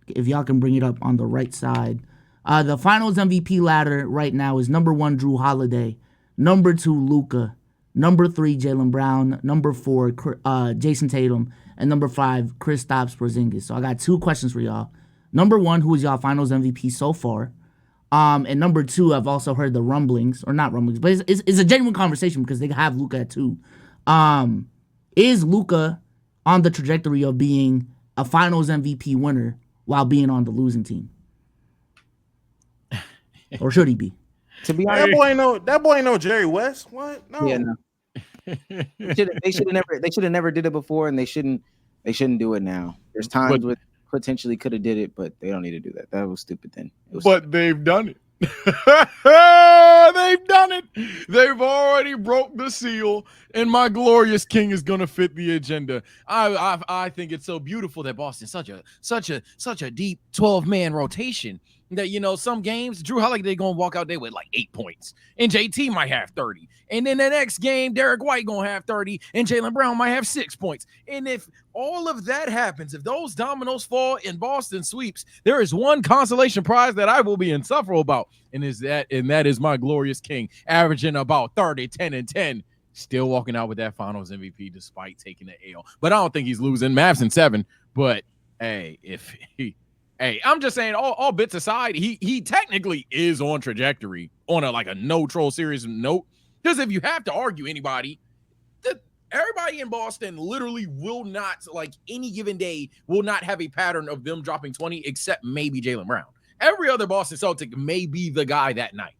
If y'all can bring it up on the right side. The Finals MVP ladder right now is number 1, Drew Holiday. Number 2, Luka. Number 3, Jaylen Brown. Number 4, Jason Tatum. And number 5, Kristaps Porzingis. So I got 2 questions for y'all. Number 1, who is y'all Finals MVP so far? And number 2, I've also heard the rumblings, or not rumblings, but it's a genuine conversation because they have Luka at 2. Is Luka on the trajectory of being a Finals MVP winner while being on the losing team? Or should he be? To be honest, that boy ain't no Jerry West. What? No. Yeah, no. They should have never did it before, and they shouldn't They shouldn't do it now. There's times where potentially could have did it, but they don't need to do that. That was stupid then. But they've done it. They've done it. They've already broke the seal, and my glorious king is gonna fit the agenda. I think it's so beautiful that Boston's such a deep 12-man rotation that, you know, some games Drew Holiday gonna walk out there with like 8 points, and JT might have 30, and then the next game Derek White gonna have 30, and Jaylen Brown might have 6 points. And if all of that happens, if those dominoes fall and Boston sweeps, there is one consolation prize that I will be insufferable about, and that is my glorious king averaging about 30, 10, and 10, still walking out with that Finals MVP despite taking the L. But I don't think he's losing. Mavs in 7. But hey, I'm just saying, all bits aside, he technically is on trajectory on a no troll serious note. Because if you have to argue anybody, everybody in Boston literally will not, like, any given day will not have a pattern of them dropping 20, except maybe Jaylen Brown. Every other Boston Celtic may be the guy that night.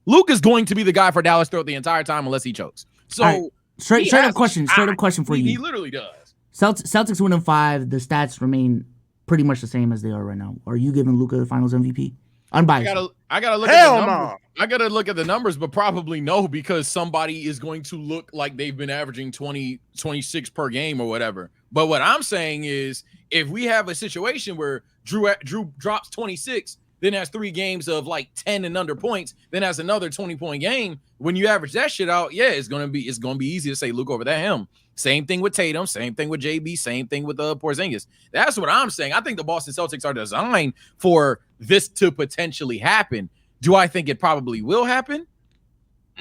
Luka's going to be the guy for Dallas throughout the entire time unless he chokes. So right. straight up question for you. He literally does. Celtics win in 5. The stats remain pretty much the same as they are right now. Are you giving Luka the Finals MVP? Unbiased. I gotta look Hell at the numbers. no. I gotta look at the numbers, but probably no, because somebody is going to look like they've been averaging 20, 26 per game or whatever. But what I'm saying is, if we have a situation where Drew drops 26, then has 3 games of like 10 and under points, then has another 20-point game, when you average that shit out, yeah, it's gonna be easy to say Luka over that him. Same thing with Tatum, same thing with JB, same thing with Porzingis. That's what I'm saying. I think the Boston Celtics are designed for this to potentially happen. Do I think it probably will happen?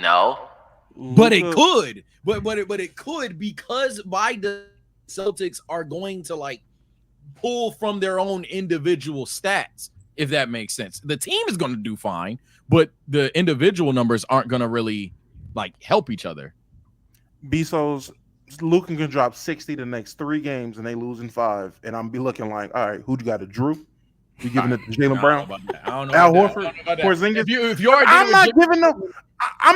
No. But it could. But it could, because why the Celtics are going to like pull from their own individual stats, if that makes sense. The team is going to do fine, but the individual numbers aren't going to really like help each other. BSOLZ, Luka can drop 60 the next 3 games and they lose in 5, and I'm be looking like, all right, who you got? A Drew? You giving it to Jaylen Brown? I don't know. Al Horford? Porzingis? If you already I'm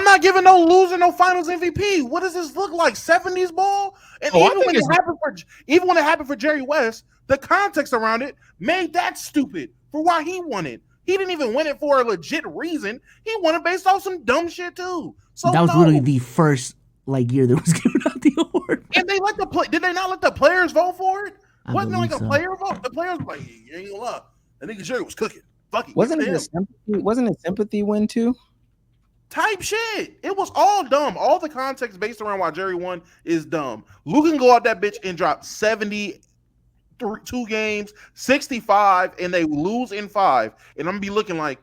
not giving no loser no Finals MVP. What does this look like? 70s ball? And even when it happened for Jerry West, the context around it made that stupid for why he won it. He didn't even win it for a legit reason. He won it based off some dumb shit too. So that was literally the first year that was giving out the award. And they let did they not let the players vote for it? Wasn't it like a so. player vote? The players were like, you ain't gonna lie. That nigga Jerry was cooking. Fuck it. Wasn't it a sympathy win too? Type shit. It was all dumb. All the context based around why Jerry won is dumb. Luka can go out that bitch and drop 70 2 games, 65, and they lose in 5. And I'm gonna be looking like,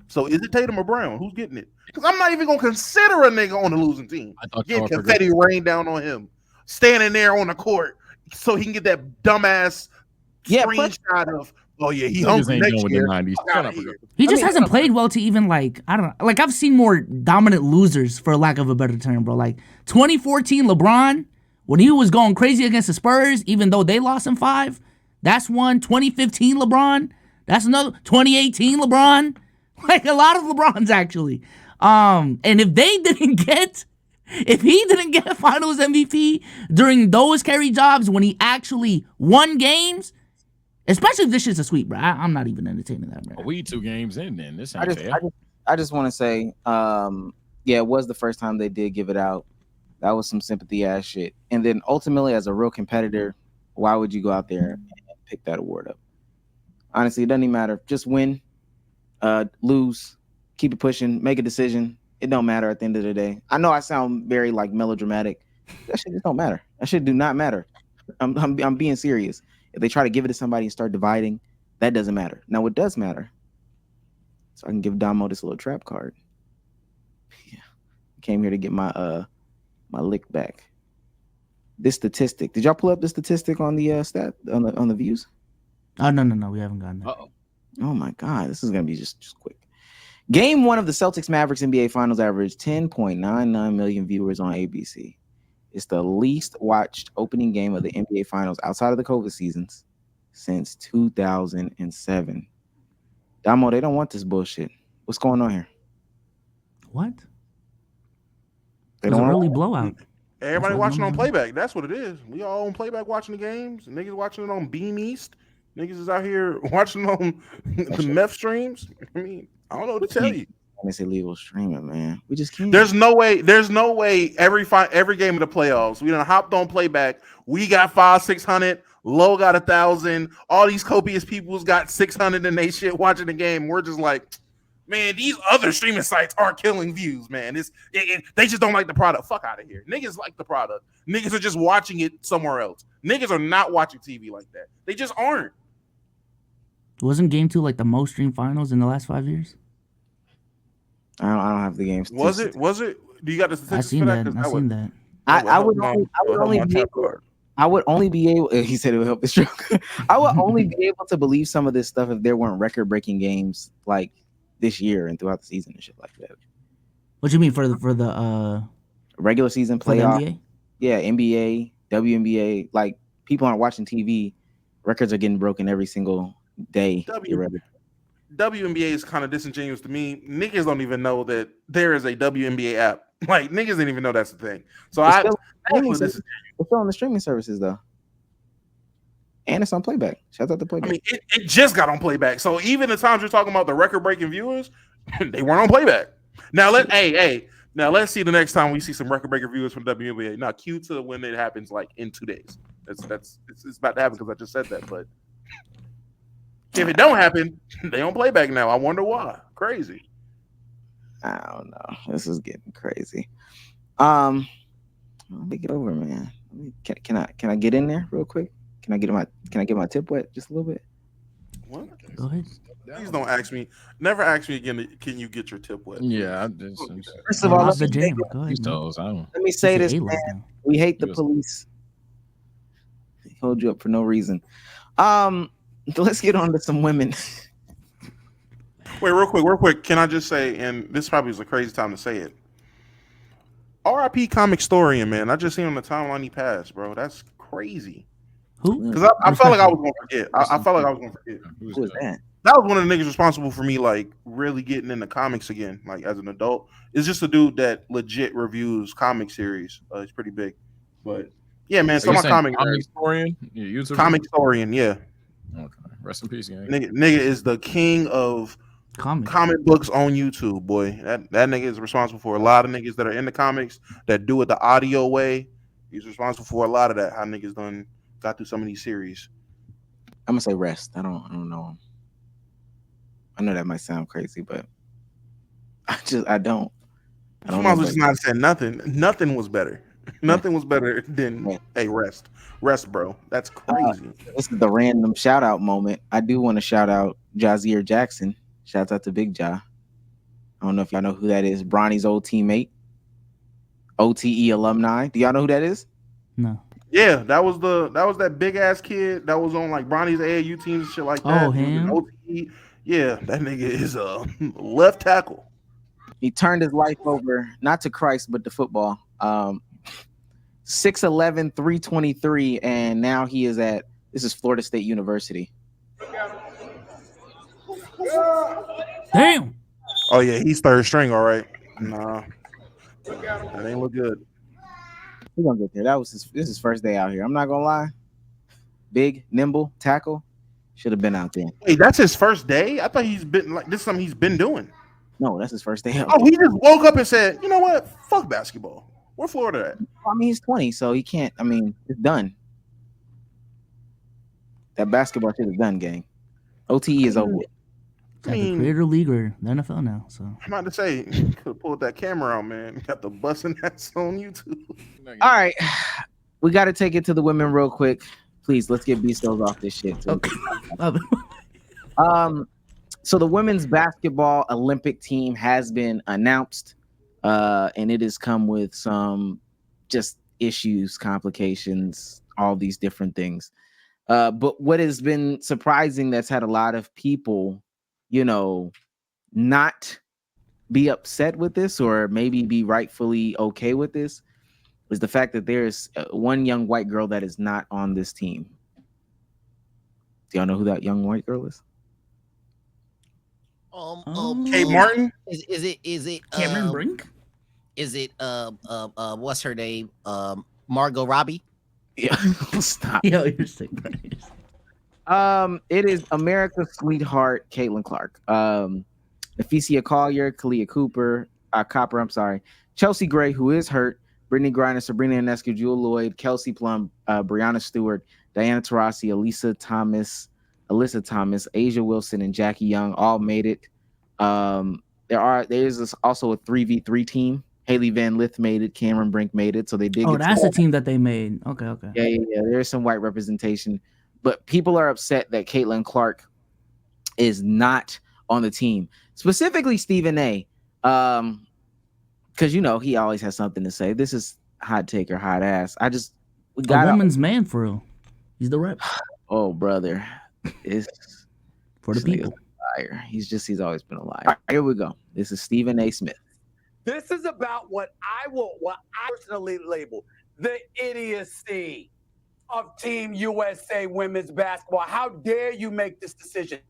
so is it Tatum or Brown? Who's getting it? Because I'm not even gonna consider a nigga on the losing team. Get confetti rain down on him, standing there on the court, so he can get that dumbass screenshot of, oh yeah, he hungry next year. He just hasn't played well to even I don't know. Like, I've seen more dominant losers, for lack of a better term, bro. Like 2014 LeBron, when he was going crazy against the Spurs, even though they lost in 5, that's one. 2015 LeBron, that's another. 2018 LeBron, like a lot of LeBrons actually. And if he didn't get Finals MVP during those carry jobs when he actually won games, especially if this shit's a sweep, bro, I'm not even entertaining that, bro. We 2 games in, then this ain't fair. I just want to say, it was the first time they did give it out. That was some sympathy ass shit. And then ultimately, as a real competitor, why would you go out there and pick that award up? Honestly, it doesn't even matter. Just win, lose, keep it pushing, make a decision. It don't matter at the end of the day. I know I sound very melodramatic. That shit just don't matter. That shit do not matter. I'm being serious. If they try to give it to somebody and start dividing, that doesn't matter. Now, what does matter? So I can give Damo this little trap card. Yeah, I came here to get my my lick back. This statistic. Did y'all pull up the statistic on the stat on the views? Oh no, we haven't gotten that. Oh my god, this is gonna be just quick. Game 1 of the Celtics Mavericks NBA Finals averaged 10.99 million viewers on ABC. It's the least watched opening game of the NBA Finals outside of the COVID seasons since 2007. Damo, they don't want this bullshit. What's going on here? What? They It was don't an want early blowout. Everybody what watching on I'm- playback. That's what it is. We all on playback watching the games. Niggas watching it on Beam East. Niggas is out here watching on the meth streams. I mean, I don't know what to tell you. It's illegal streaming, man. We just can't. There's no way every game of the playoffs we done hopped on playback. We got 500-600. Low got 1,000. All these copious people's got 600 and they shit watching the game. We're just like, man, these other streaming sites are killing views, man. They just don't like the product. Fuck out of here. Niggas like the product. Niggas are just watching it somewhere else. Niggas are not watching TV like that. They just aren't. Wasn't Game 2 like the most streamed finals in the last 5 years? I don't have the games. Was it? Do you got the statistics I seen for that. that? I seen that. I would only be able. He said it would help the stroke. I would only be able to believe some of this stuff if there weren't record-breaking games like this year and throughout the season and shit like that. What you mean for the Regular season for the playoff? NBA? Yeah, NBA, WNBA. Like people aren't watching TV. Records are getting broken every single day. WNBA is kind of disingenuous to me. Niggas don't even know that there is a WNBA app. Like niggas didn't even know that's the thing. So it's still on the streaming services though, and it's on playback. Shout out to playback. I mean, it just got on playback. So even the times you're talking about the record-breaking viewers, they weren't on playback. Now now let's see the next time we see some record-breaking viewers from WNBA. Now, cue to when it happens, like in 2 days. It's about to happen because I just said that. But if it don't happen, they on playback now. I wonder why. Crazy. I don't know. This is getting crazy. Let me get over, man. Can I get in there real quick? Can I get my tip wet just a little bit? What? Go ahead. Please don't ask me. Never ask me again. Can you get your tip wet? Yeah, First of all, Lost the jam. Go ahead, man. let me say this, It's A-list man. now. We hate the police. They hold you up for no reason. Let's get on to some women. Wait, real quick. Can I just say, and this probably is a crazy time to say it. R.I.P. Comic Storian, man. I just seen on the timeline he passed, bro. That's crazy. Who? Because I felt like I was gonna forget. I felt like I was gonna forget. Who was that? That was one of the niggas responsible for me, like, really getting into comics again, like, as an adult. It's just a dude that legit reviews comic series. He's pretty big. But, yeah, man, so my comic historian? Yeah, Comic Storian, yeah. Okay. Rest in peace, gang. Nigga is the king of comic books on YouTube, boy. That nigga is responsible for a lot of niggas that are in the comics that do it the audio way. He's responsible for a lot of that. How niggas done got through some of these series. I'm gonna say rest. I don't know him. I know that might sound crazy, but I don't. I might as well just not say nothing. Nothing was better. Nothing was better than rest. Rest, bro. That's crazy. This is the random shout out moment. I do want to shout out Jazier Jackson. Shout out to Big Ja. I don't know if y'all know who that is. Bronny's old teammate. OTE alumni. Do y'all know who that is? No. Yeah, that was that big ass kid that was on like Bronny's AAU teams and shit like that. Oh, him? OTE. Yeah, that nigga is a left tackle. He turned his life over, not to Christ, but to football. 6'11", 323, and now he is this is Florida State University. Damn. Oh yeah, he's third string, all right. Nah, that ain't look good. We're gonna get there. This is his first day out here. I'm not gonna lie. Big, nimble, tackle. Should have been out there. Hey, that's his first day? I thought he's been like this is something he's been doing. No, that's his first day out. Oh, he just woke up and said, you know what? Fuck basketball. Where Florida at? I mean, he's 20, so he can't. I mean, it's done. That basketball shit is done, gang. OTE is over with. It's like the Creator League or the NFL now. So I'm about to say, could have pulled that camera out, man. Got the busting ass on YouTube. All right, we got to take it to the women real quick. Please, let's get BSOLZ off this shit. Too. okay. So the women's basketball Olympic team has been announced, and it has come with some just issues, complications, all these different things. But what has been surprising that's had a lot of people, not be upset with this or maybe be rightfully okay with this is the fact that there's one young white girl that is not on this team. Do y'all know who that young white girl is? Kate Martin? Is it Cameron Brink? Is it what's her name? Margot Robbie? Yeah, stop. Yo, you're sick, bro. It is America's sweetheart, Caitlin Clark. Ephesia Collier, Kalia Cooper, I'm sorry, Chelsea Gray, who is hurt, Brittany Griner, Sabrina Ionescu, Jewel Lloyd, Kelsey Plum, Brianna Stewart, Diana Taurasi, Alyssa Thomas, Asia Wilson, and Jackie Young all made it. There's also a 3v3 team. Haley Van Lith made it. Cameron Brink made it. So they did. Oh, get that's the team that they made. Okay. Yeah. There's some white representation, but people are upset that Caitlin Clark is not on the team. Specifically, Stephen A. Because he always has something to say. This is hot take or hot ass. We got a woman's man for real. He's the rep. Oh, brother, it's for the people. Liar. He's always been a liar. All right, here we go. This is Stephen A. Smith. This is about what I personally label the idiocy of Team USA women's basketball. How dare you make this decision?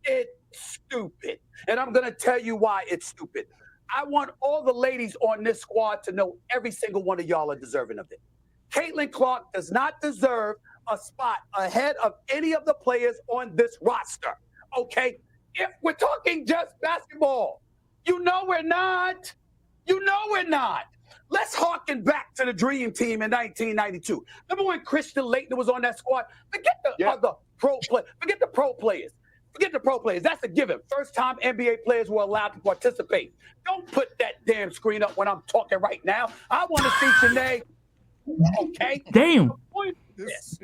It's stupid. And I'm going to tell you why it's stupid. I want all the ladies on this squad to know every single one of y'all are deserving of it. Caitlin Clark does not deserve a spot ahead of any of the players on this roster. Okay? If we're talking just basketball, we're not. We're not. Let's harken back to the Dream Team in 1992. Remember when Christian Laettner was on that squad? Forget the other pro players. Forget the pro players. Forget the pro players. That's a given. First time NBA players were allowed to participate. Don't put that damn screen up when I'm talking right now. I want to see Shanae. Okay? Damn. Yes.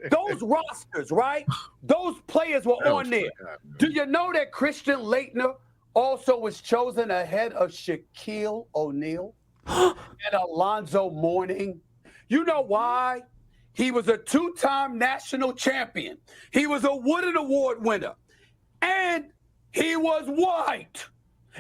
Those rosters, right? Those players were on there. Do you know that Christian Laettner also was chosen ahead of Shaquille O'Neal and Alonzo Mourning? You know why? He was a two-time national champion. He was a Wooden Award winner. And he was white.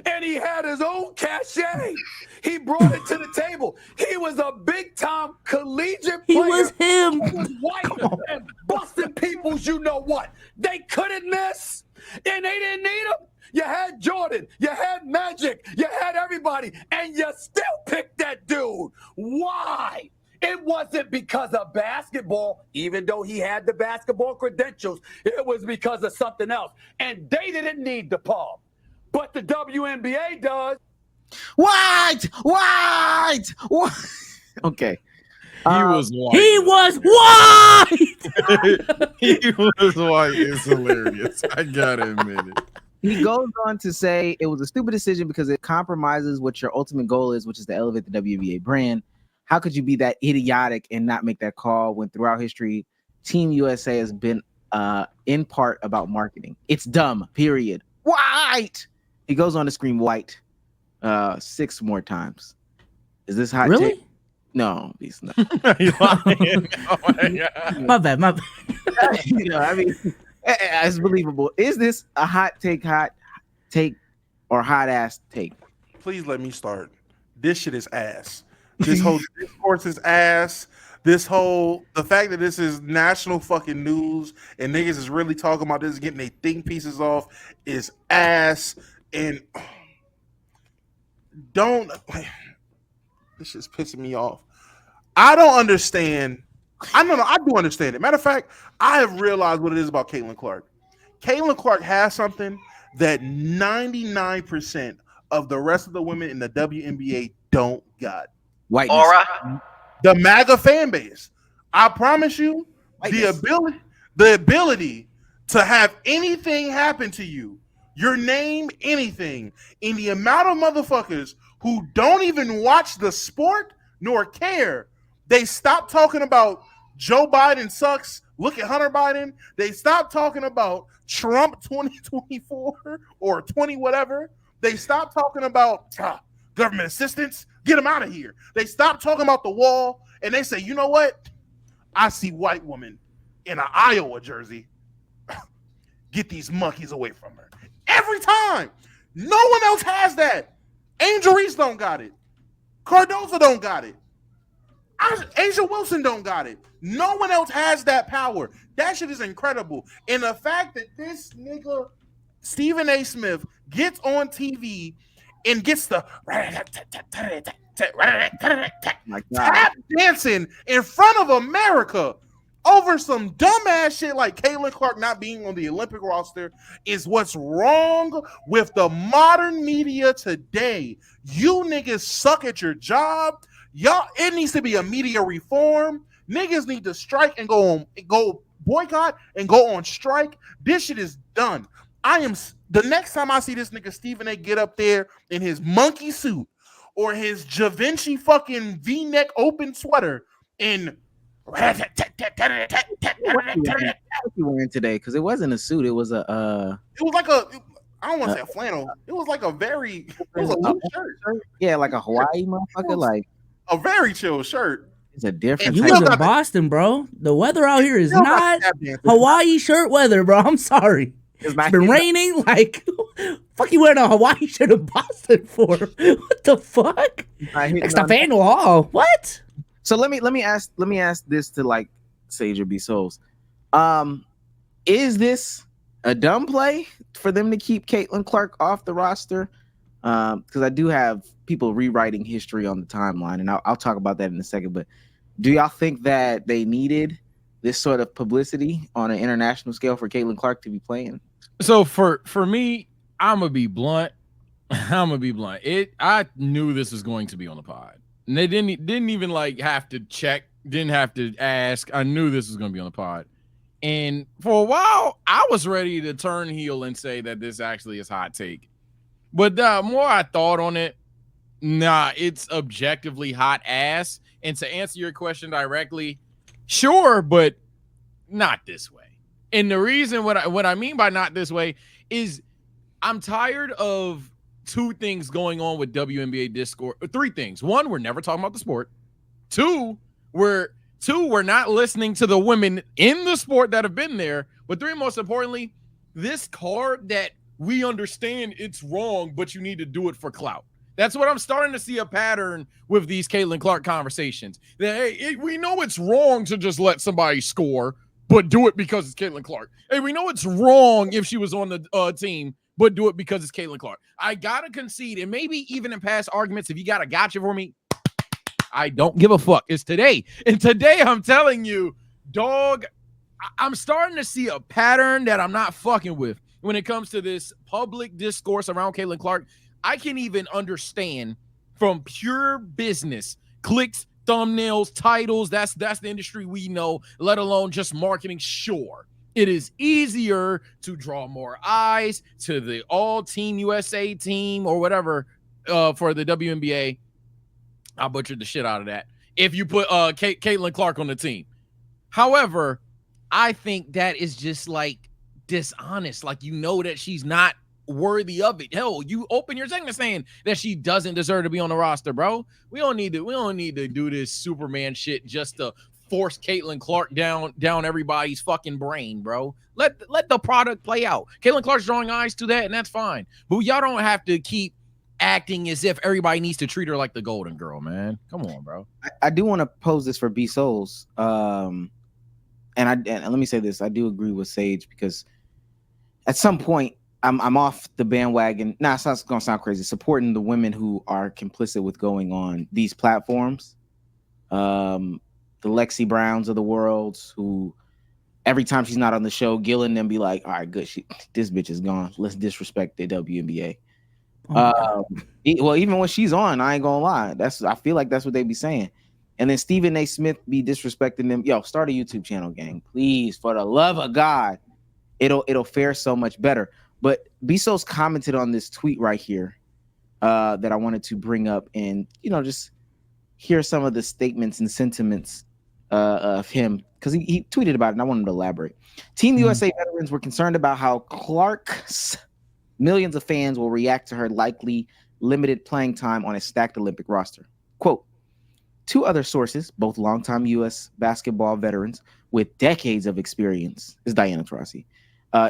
And he had his own cachet. He brought it to the table. He was a big-time collegiate player. He was him. Who was white and busting people's you-know-what. They couldn't miss. And they didn't need him. You had Jordan, you had Magic, you had everybody, and you still picked that dude. Why? It wasn't because of basketball, even though he had the basketball credentials. It was because of something else. And they didn't need the palm. But the WNBA does. White! Okay. He was white. He was white. He was white. It's hilarious. I gotta admit it. He goes on to say it was a stupid decision because it compromises what your ultimate goal is, which is to elevate the WNBA brand. How could you be that idiotic and not make that call when throughout history, Team USA has been in part about marketing? It's dumb, period. White! He goes on to scream white 6 more times. Is this hot Really? take? No, he's not. Oh my God. My bad. I mean, it's believable. Is this a hot take, or hot ass take? Please let me start. This shit is ass. This whole discourse is ass. The fact that this is national fucking news and niggas is really talking about this, getting their think pieces off, is ass. And this shit's pissing me off. I don't understand. I do understand it. Matter of fact, I have realized what it is about Caitlin Clark. Caitlin Clark has something that 99% of the rest of the women in the WNBA don't got. Whiteness. Aura. The MAGA fan base. I promise you, the ability to have anything happen to you, your name, anything, in the amount of motherfuckers who don't even watch the sport nor care. They stop talking about Joe Biden sucks. Look at Hunter Biden. They stop talking about Trump 2024 or 20 whatever. They stop talking about government assistance. Get them out of here. They stop talking about the wall and they say, you know what? I see white woman in an Iowa jersey. Get these monkeys away from her. Every time. No one else has that. Angel Reese don't got it. Cardoza don't got it. Asia Wilson don't got it. No one else has that power. That shit is incredible. And the fact that this nigga, Stephen A. Smith, gets on TV and gets the My God. tap dancing in front of America over some dumbass shit like Caitlin Clark not being on the Olympic roster is what's wrong with the modern media today. You niggas suck at your job. Y'all, it needs to be a media reform. Niggas need to strike and go boycott and go on strike. This shit is done. The next time I see this nigga Stephen A get up there in his monkey suit or his Givenchy fucking V-neck open sweater and What you wearing today? Because it wasn't a suit. It was a it was like I don't want to say a flannel. It was like a loose shirt. Yeah, like a Hawaii motherfucker. Like A very chill shirt. it's a different And You type was got in the- Boston, bro. The weather out here is Still got not the tap dancing. Hawaii shirt weather, bro. I'm sorry. It's It's been raining. Like, fuck you wearing a Hawaii shirt in Boston for? What the fuck? Next to Faneuil Hall. What? So let me ask this to like Sage or BSOLZ. Is this a dumb play for them to keep Caitlin Clark off the roster? Because I do have people rewriting history on the timeline, and I'll talk about that in a second. But do y'all think that they needed this sort of publicity on an international scale for Caitlin Clark to be playing? So for me, I'm gonna be blunt. I knew this was going to be on the pod. And they didn't even like have to check, didn't have to ask. I knew this was gonna be on the pod. And for a while, I was ready to turn heel and say that this actually is hot take. But the more I thought on it, nah, it's objectively hot ass. And to answer your question directly, sure, but not this way. And the reason what I mean by not this way is I'm tired of two things going on with WNBA Discord. Three things. One, we're never talking about the sport. Two, we're not listening to the women in the sport that have been there. But three, most importantly, this card that we understand it's wrong, but you need to do it for clout. That's what I'm starting to see a pattern with these Caitlin Clark conversations. That hey, we know it's wrong to just let somebody score, but do it because it's Caitlin Clark. Hey, we know it's wrong if she was on the team, but do it because it's Caitlin Clark. I gotta concede, and maybe even in past arguments, if you got a gotcha for me, I don't give a fuck. It's today. And today I'm telling you, dog, I'm starting to see a pattern that I'm not fucking with when it comes to this public discourse around Caitlin Clark. I can even understand from pure business, clicks, thumbnails, titles, that's the industry we know, let alone just marketing. Sure, it is easier to draw more eyes to the all Team USA team or whatever for the WNBA. I butchered the shit out of that. If you put Caitlin Clark on the team. However, I think that is just like dishonest. Like, you know that she's not worthy of it. Hell, you open your segment saying that she doesn't deserve to be on the roster, bro. We don't need to do this Superman shit just to force Caitlin Clark down everybody's fucking brain, bro. Let the product play out. Caitlin Clark's drawing eyes to that, and that's fine. But y'all don't have to keep acting as if everybody needs to treat her like the golden girl, man. Come on, bro. I do want to pose this for BSOLZ. And let me say this. I do agree with Sage because at some point I'm off the bandwagon. Nah, it's not gonna sound crazy. Supporting the women who are complicit with going on these platforms. The Lexi Browns of the world, who every time she's not on the show, Gil and them be like, all right, good. This bitch is gone. Let's disrespect the WNBA. Well, even when she's on, I ain't gonna lie. I feel like that's what they be saying. And then Stephen A. Smith be disrespecting them. Yo, start a YouTube channel, gang. Please, for the love of God. It'll fare so much better. But BSOLZ commented on this tweet right here that I wanted to bring up and, just hear some of the statements and sentiments of him, because he tweeted about it and I wanted to elaborate. Team USA veterans were concerned about how Clark's millions of fans will react to her likely limited playing time on a stacked Olympic roster. Quote, two other sources, both longtime U.S. basketball veterans with decades of experience, is Diana Taurasi,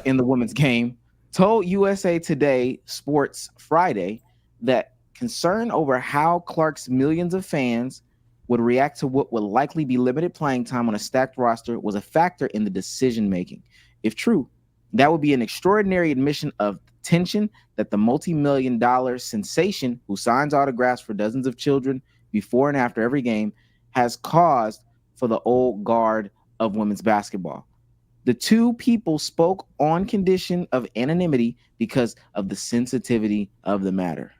in the women's game, told USA Today Sports Friday that concern over how Clark's millions of fans would react to what would likely be limited playing time on a stacked roster was a factor in the decision-making. If true, that would be an extraordinary admission of tension that the multi-million-dollar sensation who signs autographs for dozens of children before and after every game has caused for the old guard of women's basketball. The two people spoke on condition of anonymity because of the sensitivity of the matter.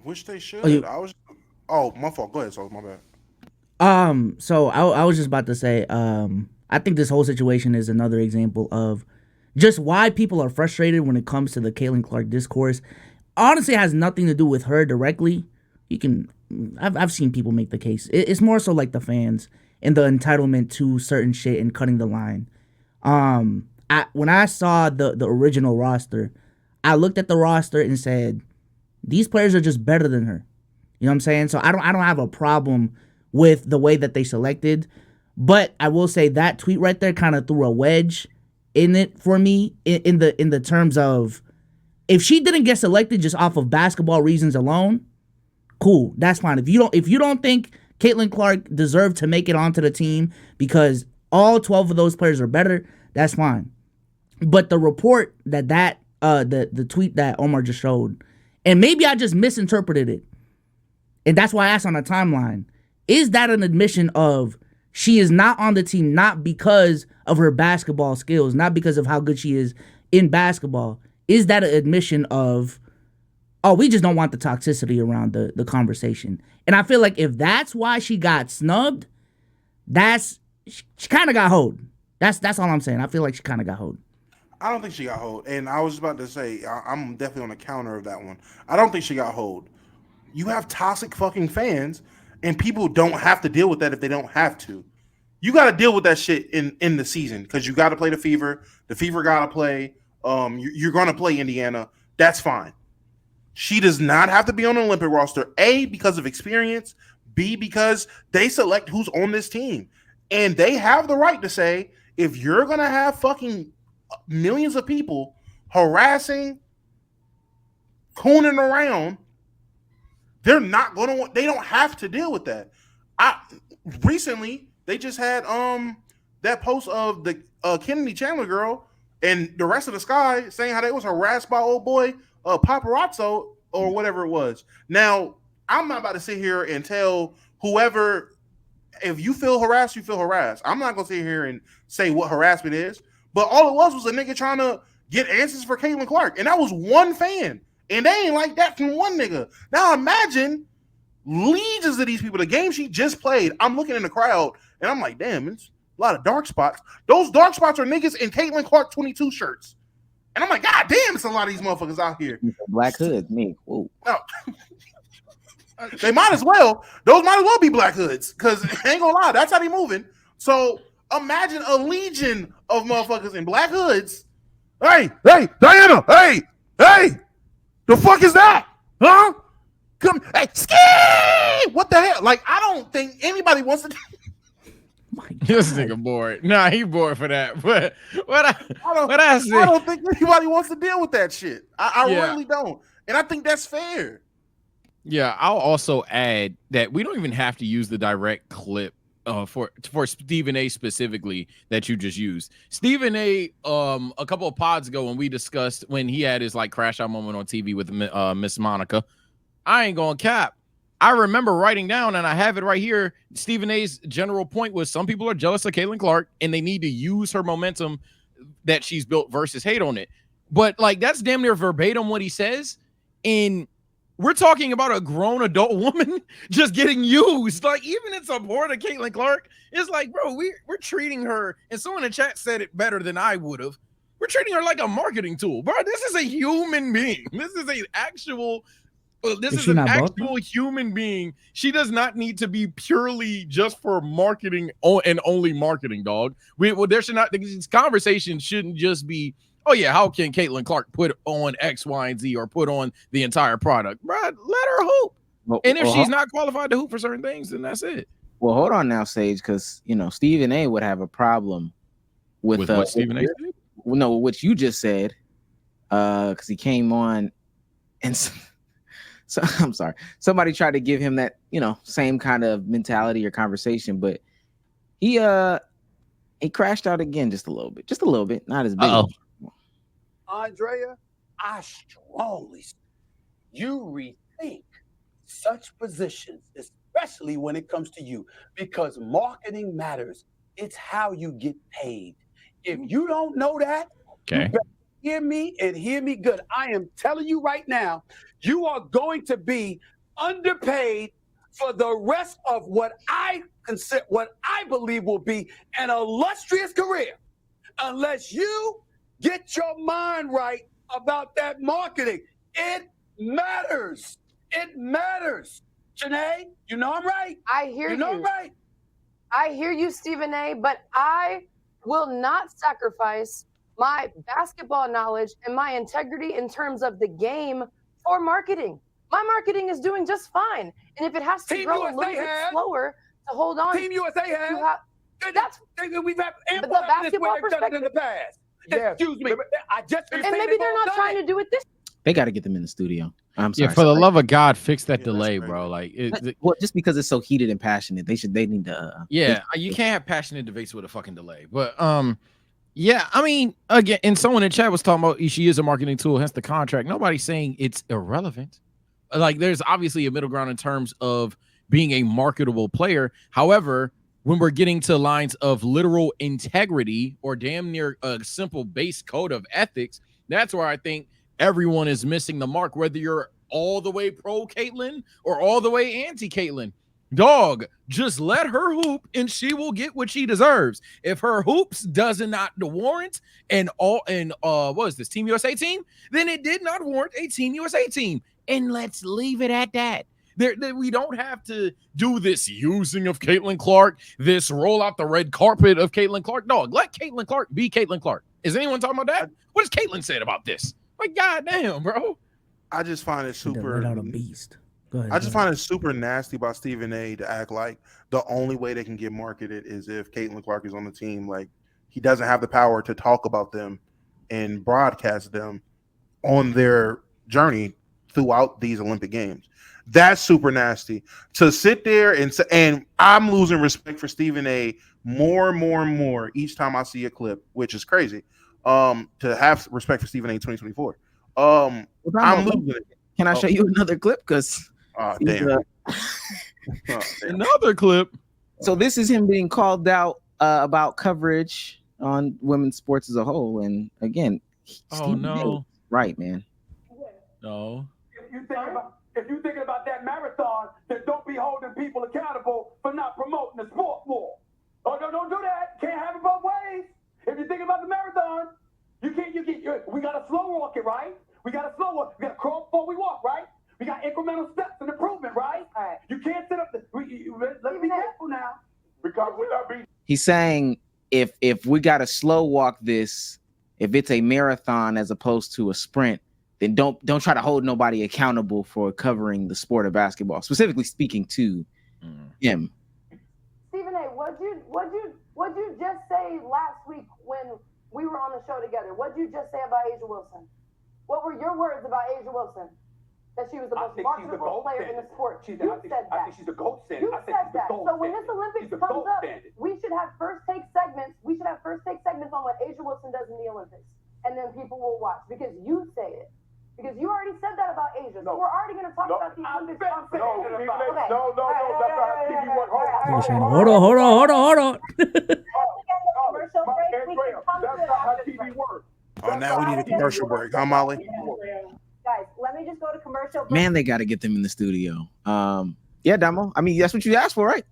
Wish they should. My fault. Go ahead, SOLZ. My bad. So I was just about to say, I think this whole situation is another example of just why people are frustrated when it comes to the Caitlin Clark discourse. Honestly, it has nothing to do with her directly. I've seen people make the case. It's more so like the fans and the entitlement to certain shit and cutting the line. When I saw the original roster, I looked at the roster and said, these players are just better than her. You know what I'm saying? So I don't have a problem with the way that they selected, but I will say that tweet right there kind of threw a wedge in it for me in the terms of, if she didn't get selected just off of basketball reasons alone, cool, that's fine. If you don't think Caitlin Clark deserved to make it onto the team because all 12 of those players are better, that's fine. But the report the tweet that Omar just showed, and maybe I just misinterpreted it, and that's why I asked on the timeline, is that an admission of she is not on the team not because of her basketball skills, not because of how good she is in basketball? Is that an admission of, oh, we just don't want the toxicity around the conversation? And I feel like if that's why she got snubbed, she kind of got hoed. That's all I'm saying. I feel like she kind of got hoed. I don't think she got hold. And I was about to say, I'm definitely on the counter of that one. I don't think she got hold. You have toxic fucking fans, and people don't have to deal with that if they don't have to. You got to deal with that shit in the season because you got to play the Fever. The Fever got to play. You're going to play Indiana. That's fine. She does not have to be on the Olympic roster, A, because of experience, B, because they select who's on this team. And they have the right to say, if you're going to have fucking millions of people harassing, cooning around, they're not going to they don't have to deal with that. Recently they just had that post of the Kennedy Chandler girl and the rest of the Sky saying how they was harassed by old boy Paparazzo or whatever it was. Now, I'm not about to sit here and tell whoever, if you feel harassed, you feel harassed. I'm not going to sit here and say what harassment is. But all it was a nigga trying to get answers for Caitlin Clark. And that was one fan. And they ain't like that from one nigga. Now imagine legions of these people. The game she just played, I'm looking in the crowd, and I'm like, damn, it's a lot of dark spots. Those dark spots are niggas in Caitlin Clark 22 shirts. And I'm like, God damn, it's a lot of these motherfuckers out here. Black hood, me. Whoa. No. They might as well. Those might as well be black hoods. Because ain't gonna lie, that's how they moving. So imagine a legion of motherfuckers in black hoods. Hey, Diana, hey, the fuck is that? Huh? Come, hey, ski! What the hell? Like, I don't think anybody wants to. This nigga bored. Nah, he bored for that. But I don't think anybody wants to deal with that shit. I really don't. And I think that's fair. Yeah, I'll also add that we don't even have to use the direct clip for Stephen A specifically that you just used. Stephen A, a couple of pods ago when we discussed when he had his like crash out moment on TV with Miss Monica, I ain't gonna cap. I remember writing down, and I have it right here, Stephen A's general point was some people are jealous of Caitlin Clark and they need to use her momentum that she's built versus hate on it. But like that's damn near verbatim what he says. And we're talking about a grown adult woman just getting used. Like, even in support of Caitlin Clark, it's like, bro, we're treating her, and someone in the chat said it better than I would have. We're treating her like a marketing tool. Bro, this is a human being. This is an actual human being. She does not need to be purely just for marketing and only marketing, dog. There should not, these conversations shouldn't just be, oh yeah, how can Caitlin Clark put on X, Y, and Z or put on the entire product? Bro, let her hoop. And if she's not qualified to hoop for certain things, then that's it. Well, hold on now, Sage, because Stephen A would have a problem with what Stephen A said? No, what you just said, because he came on and so I'm sorry, somebody tried to give him that same kind of mentality or conversation, but he crashed out again just a little bit, not as big. Andrea, I strongly say you rethink such positions, especially when it comes to you, because marketing matters. It's how you get paid. If you don't know that, you better hear me and hear me good. I am telling you right now, you are going to be underpaid for the rest of what I believe will be an illustrious career, unless you get your mind right about that marketing. It matters. It matters. Janae, you know I'm right. I hear you. You know I'm right. I hear you, Stephen A., but I will not sacrifice my basketball knowledge and my integrity in terms of the game for marketing. My marketing is doing just fine. And if it has to Team grow USA a little bit has. slower to hold on, Team USA has. That's We've had but ample the evidence basketball where they've done it in the past. Yeah. Excuse me. I just and maybe they're not trying to do it this. They got to get them in the studio. I'm sorry. Yeah, for the sorry. love of God, fix that Yeah, that's delay, crazy. bro. Like, Well, just because it's so heated and passionate, they need to. yeah, you can't have passionate debates with a fucking delay. But yeah, I mean, again, and someone in chat was talking about she is a marketing tool, hence the contract. Nobody's saying it's irrelevant. Like, there's obviously a middle ground in terms of being a marketable player. However, when we're getting to lines of literal integrity or damn near a simple base code of ethics, that's where I think everyone is missing the mark, whether you're all the way pro Caitlyn or all the way anti Caitlyn. Dog, just let her hoop and she will get what she deserves. If her hoops does not warrant what is this, Team USA team, then it did not warrant a Team USA team. And let's leave it at that. We don't have to do this using of Caitlin Clark, this roll out the red carpet of Caitlin Clark. Dog, let Caitlin Clark be Caitlin Clark. Is anyone talking about that? What has Caitlin said about this? Like, goddamn, bro. I just find it super. Let out a beast. Go ahead. I just find it super nasty about Stephen A. to act like the only way they can get marketed is if Caitlin Clark is on the team. Like, he doesn't have the power to talk about them and broadcast them on their journey throughout these Olympic Games. That's super nasty to sit there and I'm losing respect for Stephen A. more and more each time I see a clip, which is crazy. To have respect for Stephen A. 2024. I'm losing it. Can I show you another clip? Because damn. Another clip. So this is him being called out about coverage on women's sports as a whole. And again, Stephen A. Right, man. No. If you're thinking about that marathon, then don't be holding people accountable for not promoting the sport more. Oh, no, don't do that. Can't have it both ways. If you're thinking about the marathon, we got to slow walk it, right? We got to slow walk. We got to crawl before we walk, right? We got incremental steps and improvement, right? You can't sit up. Let's be careful now. Because He's saying if we got to slow walk this, if it's a marathon as opposed to a sprint, then don't try to hold nobody accountable for covering the sport of basketball, specifically speaking to him. Stephen A., what'd you just say last week when we were on the show together? What'd you just say about A'ja Wilson? What were your words about A'ja Wilson? That she was the most marketable player in the sport. You said that. I think she's the gold standard. You said that. So when this Olympics comes up, we should have first take segments. We should have first take segments on what A'ja Wilson does in the Olympics, and then people will watch because you say it. Because you already said that about A'ja. So we're already going to talk about the Olympics. No. That's how TV works. Hold on. Commercial break. We can come to That's it not how after the TV break. works. Oh, now we need a commercial break, huh, Molly? Guys, let me just go to commercial break. Man, they got to get them in the studio. Yeah, Damo. I mean, that's what you asked for, right?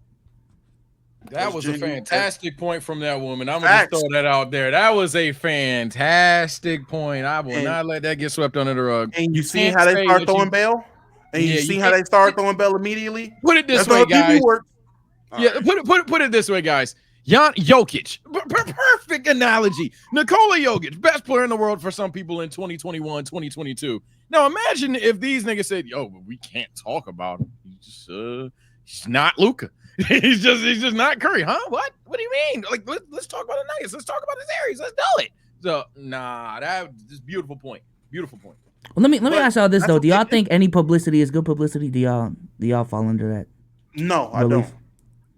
That was a fantastic point from that woman. I'm gonna just throw that out there. That was a fantastic point. I will not let that get swept under the rug. And you see how they start throwing bail? And you see how they start throwing bail immediately? Put it this way, guys. Yeah, put it this way, guys. Jokic, perfect analogy. Nikola Jokic, best player in the world for some people in 2021, 2022. Now imagine if these niggas said, "Yo, but we can't talk about him. He's not Luka. He's just not Curry, huh? What do you mean? Like, let's talk about the Nuggets. Let's talk about the series. Let's do it." So, that's beautiful point. Beautiful point. Well, let me ask y'all this though. Do y'all think any publicity is good publicity? Do y'all fall under that? No, I don't.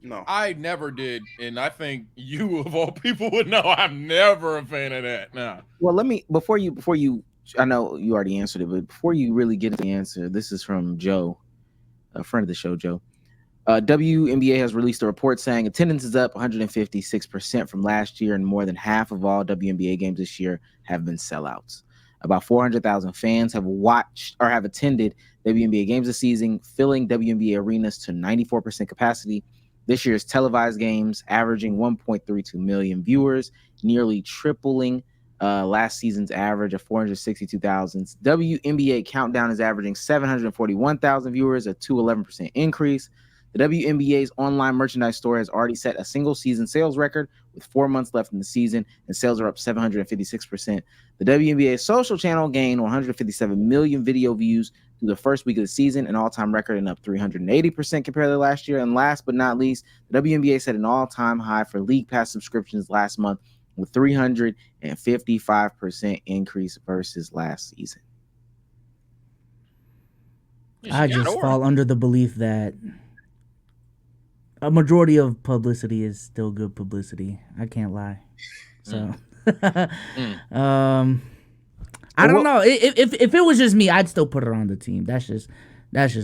No. I never did, and I think you of all people would know I'm never a fan of that. Nah. Well, let me before you. I know you already answered it, but before you really get into the answer, this is from Joe, a friend of the show, Joe. WNBA has released a report saying attendance is up 156% from last year, and more than half of all WNBA games this year have been sellouts. About 400,000 fans have watched or have attended WNBA games this season, filling WNBA arenas to 94% capacity. This year's televised games averaging 1.32 million viewers, nearly tripling last season's average of 462,000. WNBA Countdown is averaging 741,000 viewers, a 211% increase. The WNBA's online merchandise store has already set a single season sales record with 4 months left in the season, and sales are up 756%. The WNBA social channel gained 157 million video views through the first week of the season, an all-time record, and up 380% compared to last year. And last but not least, the WNBA set an all-time high for League Pass subscriptions last month with 355% increase versus last season. I just fall under the belief that a majority of publicity is still good publicity. I can't lie. So, I don't know. If it was just me, I'd still put her on the team. That's just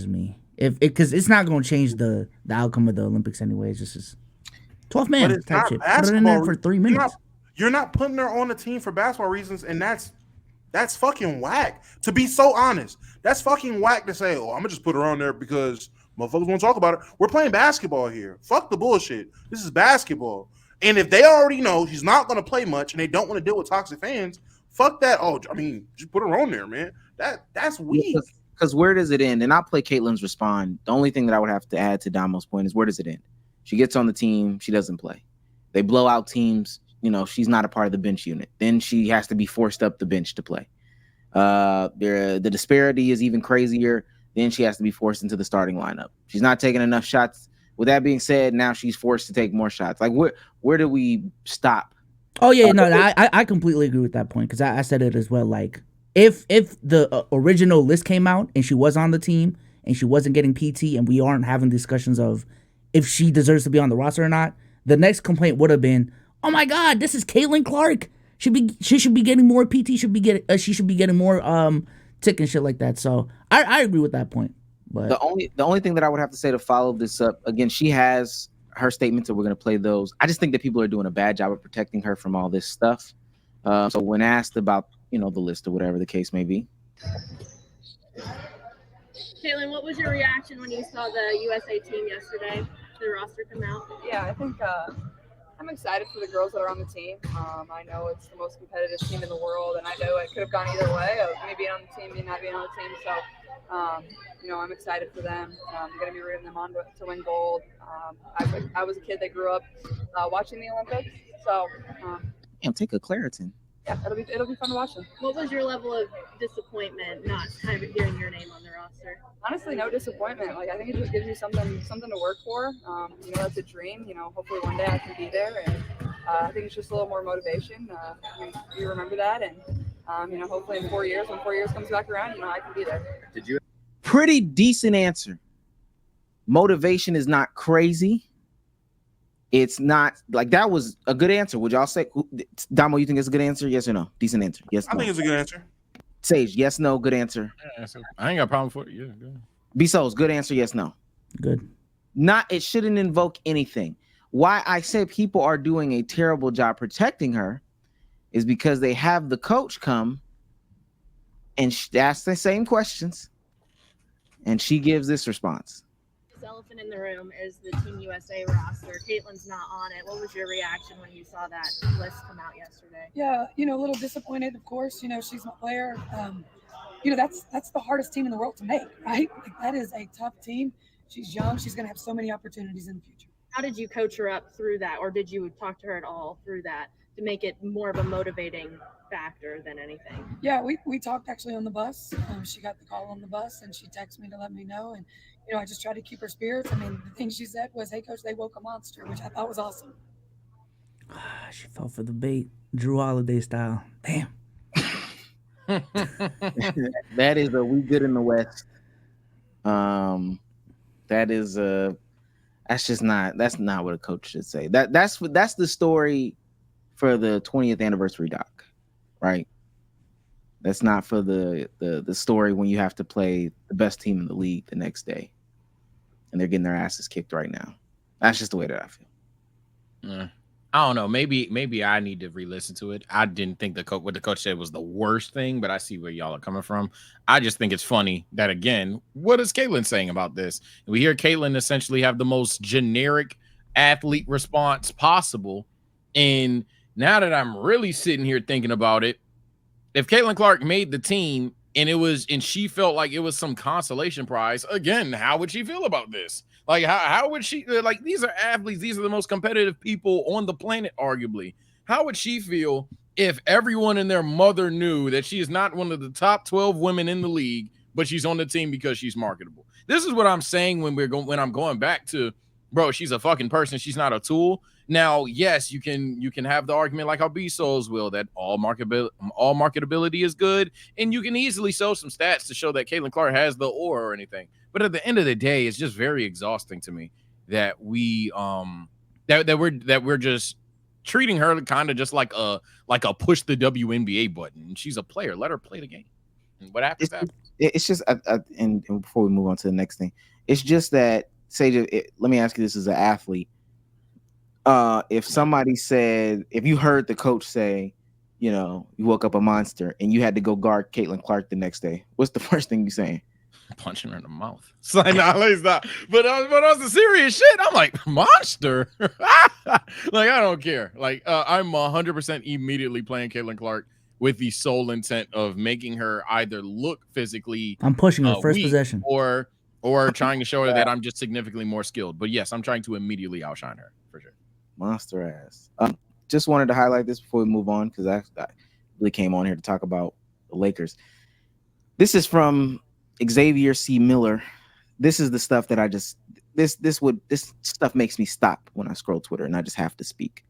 me. Because it's not going to change the outcome of the Olympics anyway. It's just 12 man type shit. Put her in there for 3 minutes. You're not putting her on the team for basketball reasons, and that's fucking whack. To be so honest, that's fucking whack to say, oh, I'm gonna just put her on there because motherfuckers want to talk about it. We're playing basketball here. Fuck the bullshit. This is basketball. And if they already know she's not going to play much and they don't want to deal with toxic fans, fuck that. Oh, I mean, just put her on there, man. That's weak. Because where does it end? And I'll play Caitlin's respond. The only thing that I would have to add to Damo's point is, where does it end? She gets on the team. She doesn't play. They blow out teams. You know, she's not a part of the bench unit. Then she has to be forced up the bench to play. The disparity is even crazier. Then she has to be forced into the starting lineup. She's not taking enough shots. With that being said, now she's forced to take more shots. Like, where do we stop? Oh yeah, no, I completely agree with that point, because I said it as well. Like, if the original list came out and she was on the team and she wasn't getting PT, and we aren't having discussions of if she deserves to be on the roster or not, the next complaint would have been, oh my God, this is Caitlin Clark. She should be getting more PT. She should be getting more tick and shit like that. So I agree with that point. But the only thing that I would have to say to follow this up, again, she has her statements, and we're going to play those. I just think that people are doing a bad job of protecting her from all this stuff. So when asked about, the list or whatever the case may be. Caitlin, what was your reaction when you saw the USA team yesterday, the roster come out? Yeah, I think I'm excited for the girls that are on the team. I know it's the most competitive team in the world, and I know it could have gone either way of me being on the team, me not being on the team. So, I'm excited for them. I'm going to be rooting them on to win gold. I was a kid that grew up watching the Olympics. So, take a Claritin. Yeah, it'll be fun to watch them. What was your level of disappointment not kind of hearing your name on the roster? Honestly, no disappointment. Like, I think it just gives you something to work for. That's a dream. Hopefully one day I can be there, and I think it's just a little more motivation. You remember that, and hopefully in 4 years, when 4 years comes back around, I can be there. Did you? Pretty decent answer. Motivation is not crazy. It's not like that was a good answer. Would y'all say, Damo, you think it's a good answer? Yes or no? Decent answer. Yes. I think it's a good answer. Sage, yes, no, good answer. Yeah, I ain't got a problem for it. Yeah, good. BSOLZ, good answer, yes, no. Good. It shouldn't invoke anything. Why I say people are doing a terrible job protecting her is because they have the coach come and ask the same questions, and she gives this response. The elephant in the room is the Team USA roster. Caitlin's not on it. What was your reaction when you saw that list come out yesterday? Yeah, a little disappointed, of course. She's my player. That's the hardest team in the world to make, right? Like, that is a tough team. She's young. She's going to have so many opportunities in the future. How did you coach her up through that, or did you talk to her at all through that to make it more of a motivating factor than anything? Yeah, we talked actually on the bus. She got the call on the bus, and she texted me to let me know. And I just tried to keep her spirits. I mean, the thing she said was, "Hey, coach, they woke a monster," which I thought was awesome. She fell for the bait, Drew Holiday style. Damn. That is we good in the West. That is That's not what a coach should say. That's the story for the 20th anniversary doc, right? That's not for the story when you have to play the best team in the league the next day, and they're getting their asses kicked right now. That's just the way that I feel. I don't know. Maybe I need to re-listen to it. I didn't think what the coach said was the worst thing, but I see where y'all are coming from. I just think it's funny that, again, what is Caitlin saying about this? We hear Caitlin essentially have the most generic athlete response possible. And now that I'm really sitting here thinking about it, if Caitlin Clark made the team and she felt like it was some consolation prize, again, how would she feel about this? Like, how would she, like, these are athletes. These are the most competitive people on the planet, arguably. How would she feel if everyone and their mother knew that she is not one of the top 12 women in the league, but she's on the team because she's marketable? This is what I'm saying when I'm going back to, bro, she's a fucking person. She's not a tool. Now, yes, you can have the argument like how BSOLZ will, that all marketability is good, and you can easily show some stats to show that Caitlin Clark has the aura or anything. But at the end of the day, it's just very exhausting to me that we're just treating her kind of just like a push the WNBA button. She's a player. Let her play the game. And what happens? It's just and before we move on to the next thing, it's just that let me ask you this as an athlete. If somebody said, if you heard the coach say, you know, you woke up a monster and you had to go guard Caitlin Clark the next day, what's the first thing you saying? Punching her in the mouth. It's like, nah, it's not. But on the serious shit, I'm like, monster. Like, I don't care. Like, I'm 100% immediately playing Caitlin Clark with the sole intent of making her either look physically, I'm pushing her first possession, or trying to show her that I'm just significantly more skilled. But yes, I'm trying to immediately outshine her for sure. Monster ass. Just wanted to highlight this before we move on, because I really came on here to talk about the Lakers. This is from Xavier C. Miller. This is the stuff that this stuff makes me stop when I scroll Twitter, and I just have to speak.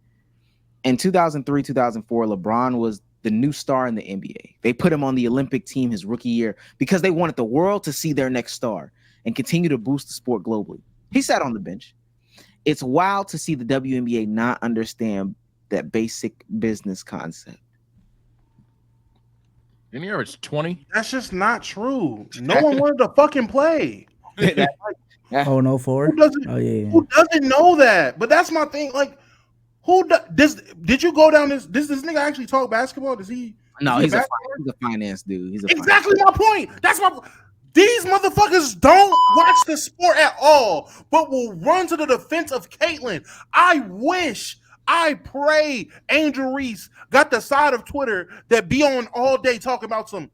In 2003, 2004, LeBron was the new star in the NBA. They put him on the Olympic team his rookie year because they wanted the world to see their next star and continue to boost the sport globally. He sat on the bench. It's wild to see the WNBA not understand that basic business concept. In here, it's 20. That's just not true. No one wanted to fucking play. Oh, no, 4? Who doesn't know that? But that's my thing. Like, did you go down this nigga actually talk basketball? Does he? No, he's a finance dude. He's exactly my point. That's my. These motherfuckers don't watch the sport at all, but will run to the defense of Caitlin. I pray Angel Reese got the side of Twitter that be on all day talking about some.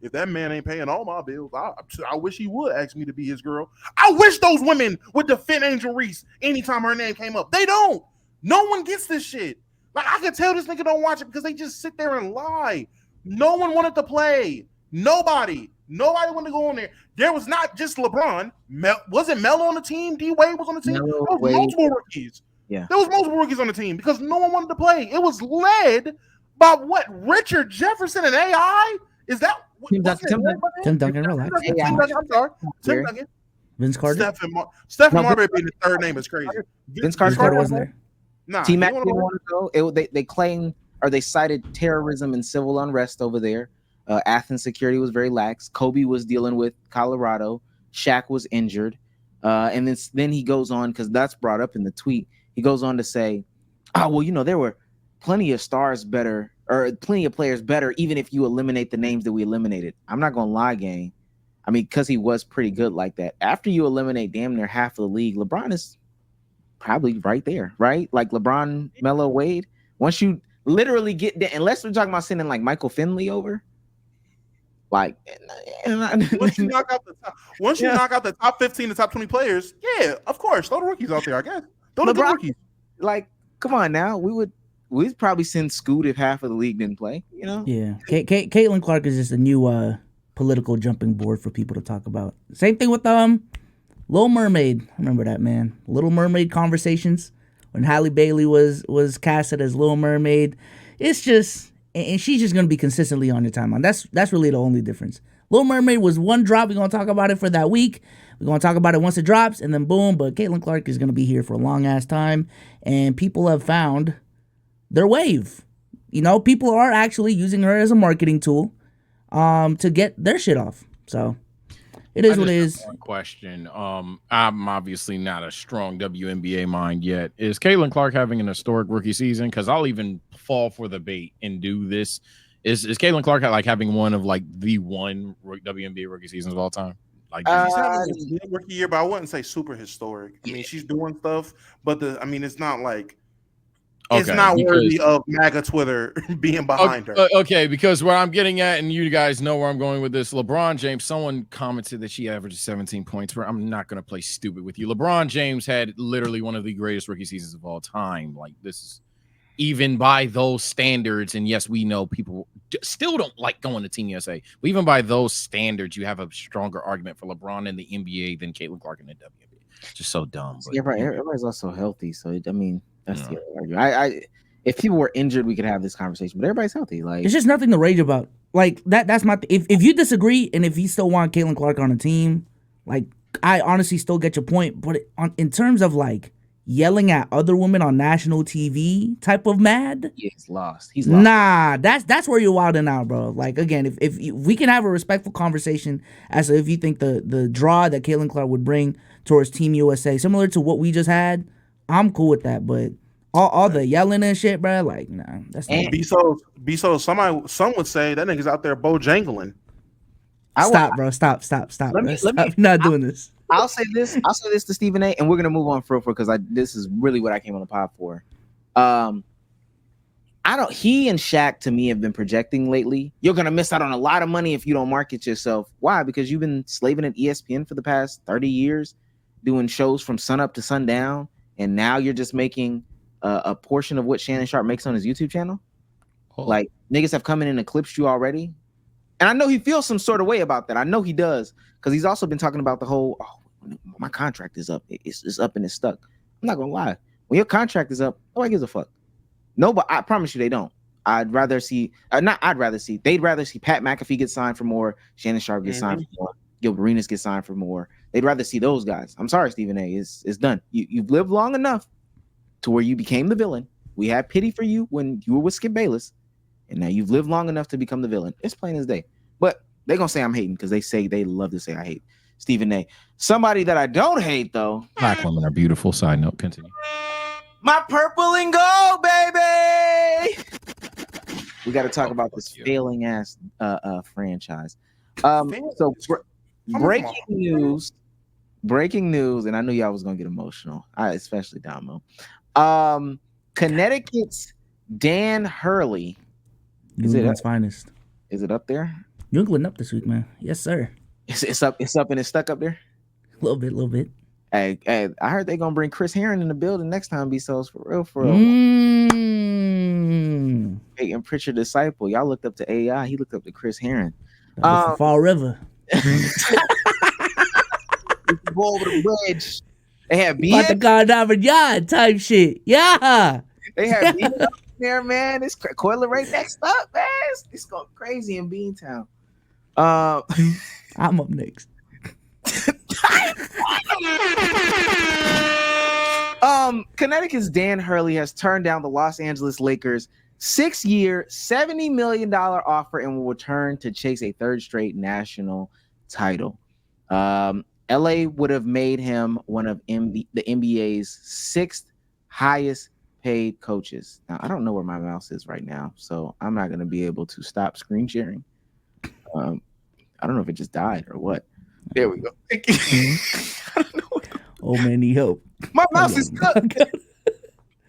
If that man ain't paying all my bills, I wish he would ask me to be his girl. I wish those women would defend Angel Reese anytime her name came up. They don't. No one gets this shit. Like, I can tell this nigga don't watch it because they just sit there and lie. No one wanted to play. Nobody wanted to go on there. There was not just LeBron. Wasn't Melo on the team? D Wade was on the team. There was multiple rookies. Yeah, there was multiple rookies on the team because no one wanted to play. It was led by what? Richard Jefferson and AI? Is that Tim Duncan? Relax. I'm sorry. Tim Duncan. Vince Carter. Stephen Marbury being the third name is crazy. Vince Carter wasn't there. Nah, T-Mac didn't want to go. They claimed, or they cited terrorism and civil unrest over there. Athens security was very lax. Kobe was dealing with Colorado. Shaq was injured. And then he goes on, because that's brought up in the tweet. He goes on to say, oh, well, you know, there were plenty of stars better, or plenty of players better, even if you eliminate the names that we eliminated. I'm not going to lie, gang. I mean, because he was pretty good like that. After you eliminate damn near half of the league, LeBron is probably right there, right? Like LeBron, Melo, Wade. Once you literally get there, unless we're talking about sending like Michael Finley over, like once you knock out the top 15, the top 20 players, yeah, of course, throw the rookies out there, I guess. Throw the rookies. Like, come on now, we'd probably send Scoot if half of the league didn't play, you know? Yeah, Caitlin Clark is just a new political jumping board for people to talk about. Same thing with Little Mermaid. I remember that, man. Little Mermaid conversations when Halle Bailey was casted as Little Mermaid. It's just, and she's just gonna be consistently on your timeline. That's really the only difference. Little Mermaid was one drop. We're gonna talk about it for that week. We're gonna talk about it once it drops, and then boom. But Caitlin Clark is gonna be here for a long ass time, and people have found their wave. You know, people are actually using her as a marketing tool, to get their shit off. So it is what it is. One question. I'm obviously not a strong WNBA mind yet. Is Caitlin Clark having an historic rookie season? Because I'll even fall for the bait and do this. Is Caitlin Clark like having one of like the one WNBA rookie seasons of all time? Like she's having a good rookie year, but I wouldn't say super historic. I mean, she's doing stuff, but it's not like it's not worthy of MAGA Twitter being behind her. Okay, because what I'm getting at, and you guys know where I'm going with this, LeBron James, someone commented that she averages 17 points. Where I'm not going to play stupid with you. LeBron James had literally one of the greatest rookie seasons of all time. Like, this is even by those standards, and yes, we know people still don't like going to Team USA, but even by those standards, you have a stronger argument for LeBron in the NBA than Caitlin Clark in the WNBA. It's just so dumb. But, yeah, right. Everybody's also healthy, so I mean, that's the other argument. If people were injured, we could have this conversation, but everybody's healthy. Like, it's just nothing to rage about. Like that's my if you disagree and if you still want Caitlin Clark on a team, like I honestly still get your point. But in terms of like yelling at other women on national TV type of mad, he's lost. He's lost. Nah, that's where you're wilding out, bro. Like again, if we can have a respectful conversation as to if you think the draw that Caitlin Clark would bring towards Team USA, similar to what we just had, I'm cool with that. But all the yelling and shit, bro, like nah, that's not. BSOLZ, some would say that nigga's out there bojangling. Stop, bro. Stop. Not doing this. I'll say this to Stephen A, and we're gonna move on for because this is really what I came on the pod for. He and Shaq to me have been projecting lately. You're gonna miss out on a lot of money if you don't market yourself. Why? Because you've been slaving at ESPN for the past 30 years, doing shows from sun up to sundown, and now you're just making a portion of what Shannon Sharp makes on his YouTube channel. Like, niggas have come in and eclipsed you already. And I know he feels some sort of way about that. I know he does, because he's also been talking about the whole, my contract is up. It's up and it's stuck. I'm not gonna lie. When your contract is up, nobody gives a fuck. No, but I promise you they don't. They'd rather see Pat McAfee get signed for more, Shannon Sharp get signed for more, Gilbert Arenas get signed for more. They'd rather see those guys. I'm sorry, Stephen A. It's done. You've lived long enough to where you became the villain. We had pity for you when you were with Skip Bayless, and now you've lived long enough to become the villain. It's plain as day. But they're gonna say I'm hating because they love to say I hate Stephen A. Somebody that I don't hate though. Black women are beautiful. Side note, continue. My purple and gold, baby. We got to talk about this failing ass franchise. So breaking news, and I knew y'all was gonna get emotional. Especially Damo. Connecticut's Dan Hurley. New England's finest. Is it up there? New England up this week, man. Yes, sir. It's up and it's stuck up there. A little bit. Hey, I heard they're gonna bring Chris Herron in the building next time. BSOLZ for real. Hey, and Pritchard disciple. Y'all looked up to AI. He looked up to Chris Herron. Fall River. Go over the bridge. They have About the Goddard Yard type shit. Yeah. They have Bean up there, man. It's Coiler right next up, man. It's going crazy in Beantown. I'm up next. Connecticut's Dan Hurley has turned down the Los Angeles Lakers' 6-year, $70 million offer and will return to chase a third straight national title. LA would have made him one of the NBA's 6th highest paid coaches. Now, I don't know where my mouse is right now, so I'm not going to be able to stop screen sharing. I don't know if it just died or what. There we go. I don't know. Oh man, need help. My mouse is stuck.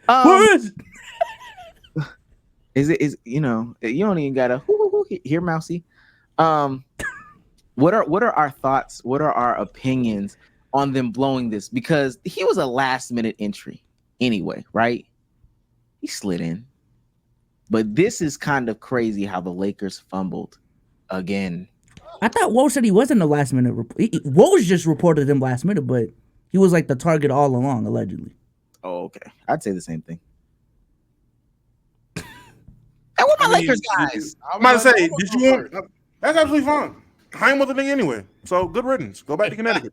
Where is it? Is you don't even gotta hear mousy. What are our thoughts? What are our opinions on them blowing this? Because he was a last minute entry anyway, right? He slid in. But this is kind of crazy how the Lakers fumbled again. I thought Woj said he wasn't a last minute. Woj just reported him last minute, but he was like the target all along, allegedly. Oh, okay. I'd say the same thing. And what my Lakers guys? I'm about to say, did you want? That's absolutely fine. I ain't with the nigga anyway. So good riddance. Go back to Connecticut.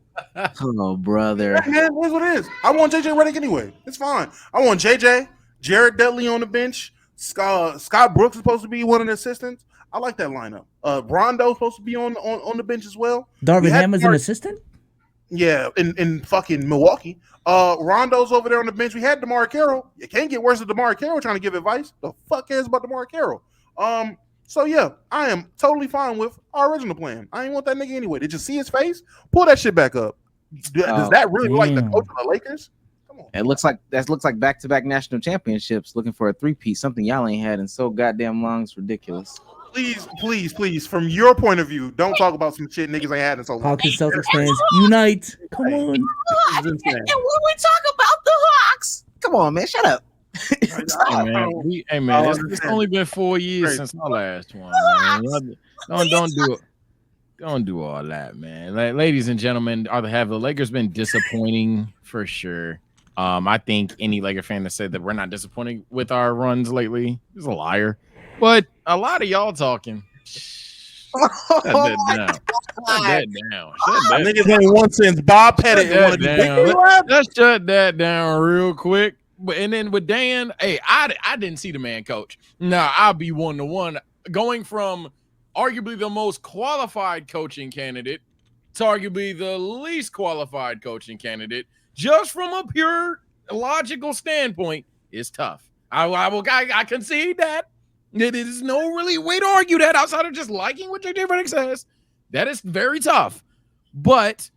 Oh, brother. Yeah, man, it is what it is. I want JJ Redick anyway. It's fine. I want JJ, Jared Dudley on the bench. Scott Brooks is supposed to be one of the assistants. I like that lineup. Rondo's supposed to be on the bench as well. Darvin Ham is an assistant? Yeah, in fucking Milwaukee. Rondo's over there on the bench. We had DeMar Carroll. You can't get worse than DeMar Carroll trying to give advice. The fuck cares about DeMar Carroll? So yeah, I am totally fine with our original plan. I ain't want that nigga anyway. Did you see his face? Pull that shit back up. Does that really look like the coach of the Lakers? Come on. It looks like back-to-back national championships, looking for a three-peat, something y'all ain't had in so goddamn long. It's ridiculous. Please, from your point of view, don't talk about some shit niggas ain't had in so long. Hawks and Celtics fans, unite. Come on. And when we talk about the Hawks, come on, man, shut up. Hey man, it's only been 4 years since our last one. Man. Don't do it. Don't do all that, man. Ladies and gentlemen, have the Lakers been disappointing for sure? I think any Laker fan that said that we're not disappointing with our runs lately is a liar. But a lot of y'all talking. Shut that down. Niggas ain't one since Bob Pettit. Let's shut that down real quick. And then with Dan, hey, I didn't see the man coach. Now I'll be 1-to-1 going from arguably the most qualified coaching candidate to arguably the least qualified coaching candidate, just from a pure logical standpoint, is tough. I concede that. It is no really way to argue that outside of just liking what JJ Redick says. That is very tough. But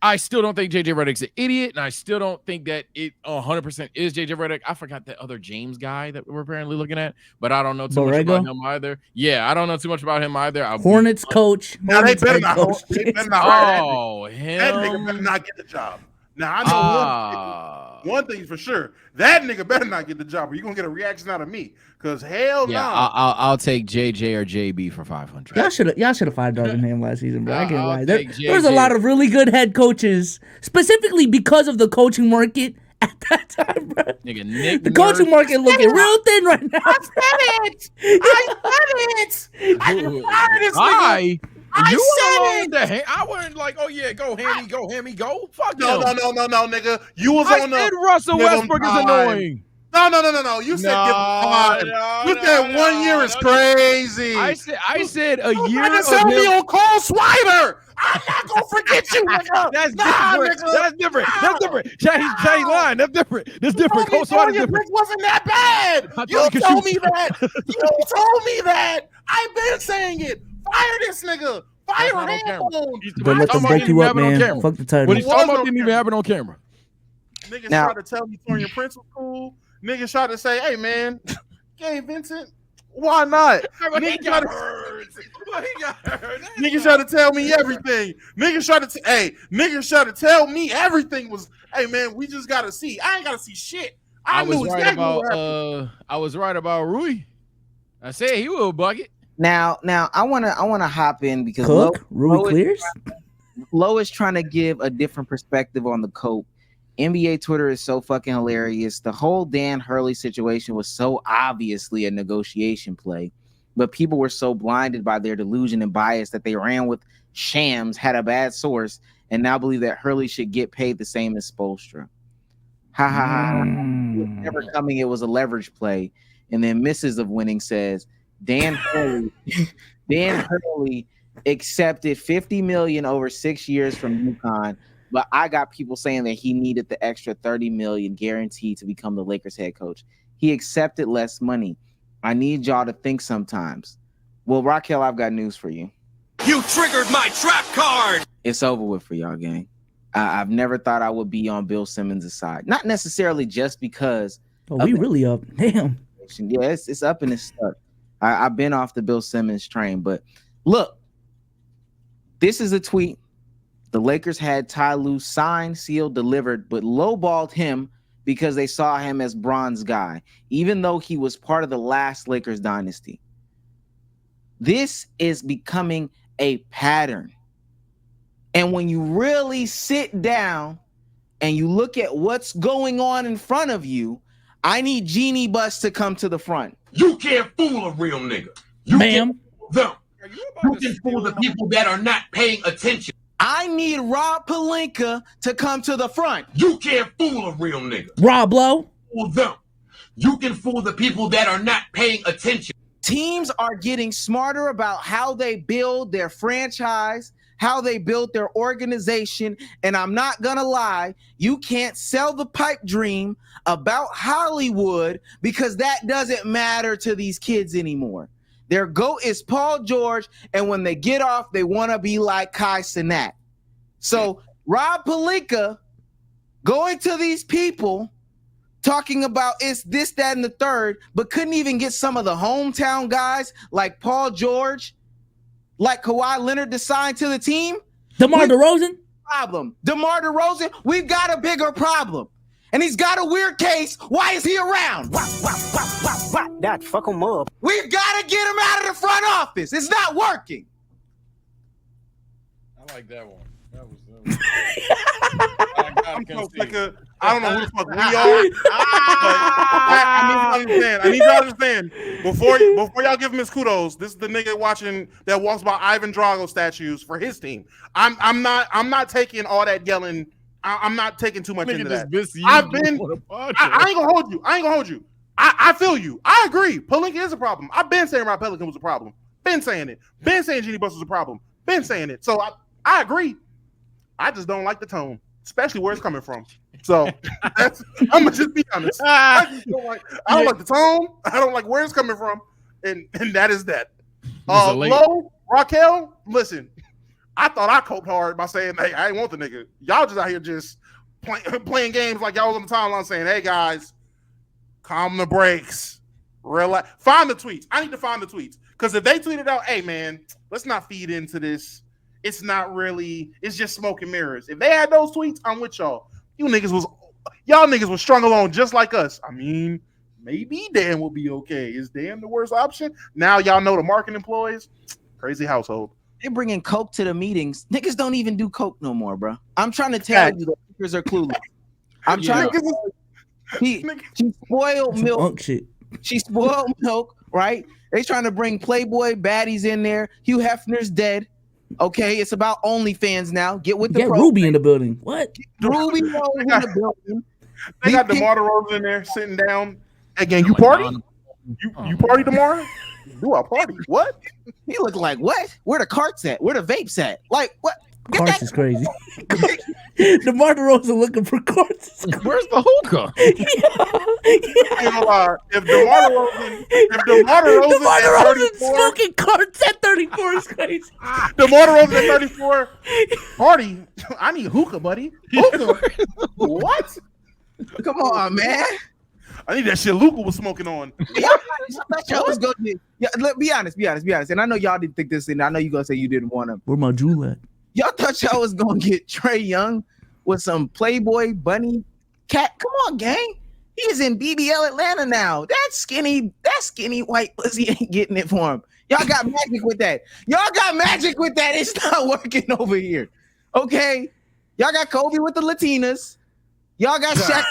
I still don't think JJ Redick's an idiot, and I still don't think that it 100% is JJ Redick. I forgot that other James guy that we're apparently looking at, but I don't know too much about him either. Yeah, I don't know too much about him either. Hornets coach. Now they better not. Him. That nigga better not get the job. Now I know one thing for sure. That nigga better not get the job, or you're gonna get a reaction out of me. Cause hell no. I'll take JJ or JB for 500. Y'all should have fired Darvin Ham last season, bro. I can't lie. There's a lot of really good head coaches, specifically because of the coaching market at that time, bro. Nigga, Nick the coaching market looking real thin right now. I said it. I fired this nigga. I wasn't like, oh yeah, go Hammy, go. Fuck no, nigga. You was I on said Russell Westbrook is annoying. No. You said you said 1 year is crazy. I said a year. I just tell me on Cole Swider. I'm not gonna forget you, nigga. That's different. That's different. Jay line. That's different. Cole Swider different. Wasn't that bad? You told me that. I've been saying it. Fire this nigga. Fire him. Don't let them break you up, man. Fuck the title. What he's talking about didn't even happen on camera. Niggas tried to tell me Torian Prince was cool. Niggas tried to say, hey, man, Gabe Vincent, why not? Niggas tried to tell me everything. Niggas tried to tell me everything was, hey, man, we just got to see. I ain't got to see shit. I was right about Rui. I said he will bucket. Now I wanna hop in because Rui clears. Lo is trying to give a different perspective on the coat. NBA Twitter is so fucking hilarious. The whole Dan Hurley situation was so obviously a negotiation play, but people were so blinded by their delusion and bias that they ran with shams, had a bad source, and now believe that Hurley should get paid the same as Spoelstra. Ha ha ha. It was never coming. It was a leverage play. And then Mrs. of Winning says, Dan Hurley accepted $50 million over 6 years from UConn, but I got people saying that he needed the extra $30 million guaranteed to become the Lakers head coach. He accepted less money. I need y'all to think sometimes. Well, Raquel, I've got news for you. You triggered my trap card. It's over with for y'all, gang. I've never thought I would be on Bill Simmons' side. Not necessarily just because. Oh, we really up. Damn. Yeah, it's up and it's stuck. I've been off the Bill Simmons train, but look, this is a tweet. The Lakers had Ty Lue signed, sealed, delivered, but lowballed him because they saw him as bronze guy, even though he was part of the last Lakers dynasty. This is becoming a pattern. And when you really sit down and you look at what's going on in front of you, I need Jeannie Buss to come to the front. You can't fool a real nigga. Ma'am. Them. You can fool the people that are not paying attention. I need Rob Pelinka to come to the front. You can't fool a real nigga. Rob Lowe. Fool them. You can fool the people that are not paying attention. Teams are getting smarter about how they build their franchise, how they build their organization, and I'm not gonna lie, you can't sell the pipe dream about Hollywood because that doesn't matter to these kids anymore. Their GOAT is Paul George, and when they get off, they want to be like Kai Cenat. So Rob Pelinka going to these people talking about it's this, that, and the third, but couldn't even get some of the hometown guys like Paul George, like Kawhi Leonard to sign to the team. DeMar DeRozan? Problem. DeMar DeRozan, we've got a bigger problem. And he's got a weird case. Why is he around? That fuck him up. We've got to get him out of the front office. It's not working. I like that one. That was. I'm so sick of. I don't know who the fuck we are. I need y'all to understand. Before y'all give him his kudos, this is the nigga watching that walks by Ivan Drago statues for his team. I'm not taking all that yelling. I'm not taking too much into that. I've been. I ain't gonna hold you. I feel you. I agree. Pelinka is a problem. I've been saying Rob Pelinka was a problem. Been saying it. Been saying Jeannie Buss was a problem. Been saying it. So I agree. I just don't like the tone, especially where it's coming from. So I'm gonna just be honest. I don't like the tone. I don't like where it's coming from, and that is that. Low Raquel, listen. I thought I coped hard by saying, "Hey, I ain't want the nigga." Y'all just out here just playing games like y'all was on the timeline saying, "Hey guys, calm the brakes, relax." Find the tweets. I need to find the tweets because if they tweeted out, "Hey man, let's not feed into this. It's not really. It's just smoke and mirrors." If they had those tweets, I'm with y'all. Y'all niggas was strung along just like us. I mean, maybe Dan will be okay. Is Dan the worst option? Now y'all know the marketing employees. Crazy household. They bringing coke to the meetings. Niggas don't even do coke no more, bro. I'm trying to tell you, the niggas are clueless. I'm trying to. She spoiled milk. She spoiled milk, right? They trying to bring Playboy baddies in there. Hugh Hefner's dead. Okay, it's about OnlyFans now. Get with the Get Ruby in the building. What? Ruby in the building. They got DeMar DeRozan in there sitting down. Again, you party? You party tomorrow? Do I party? What? He look like what? Where the carts at? Where the vapes at? Like what? Carts is crazy. DeMar DeRozan looking for carts. Where's the hookah? If DeMar DeRozan smoking carts at 34 is crazy. DeMar DeRozan at 34 party. I need hookah, buddy. Hookah. What? Come on, man. I need that shit Luka was smoking on. Y'all was gonna be honest. And I know y'all didn't think this, and I know you're gonna say you didn't want him. Where my jewel at? Y'all thought y'all was gonna get Trae Young with some Playboy bunny cat. Come on, gang. He is in BBL Atlanta now. That skinny white pussy ain't getting it for him. Y'all got magic with that. It's not working over here. Okay. Y'all got Kobe with the Latinas. Y'all got Shaq.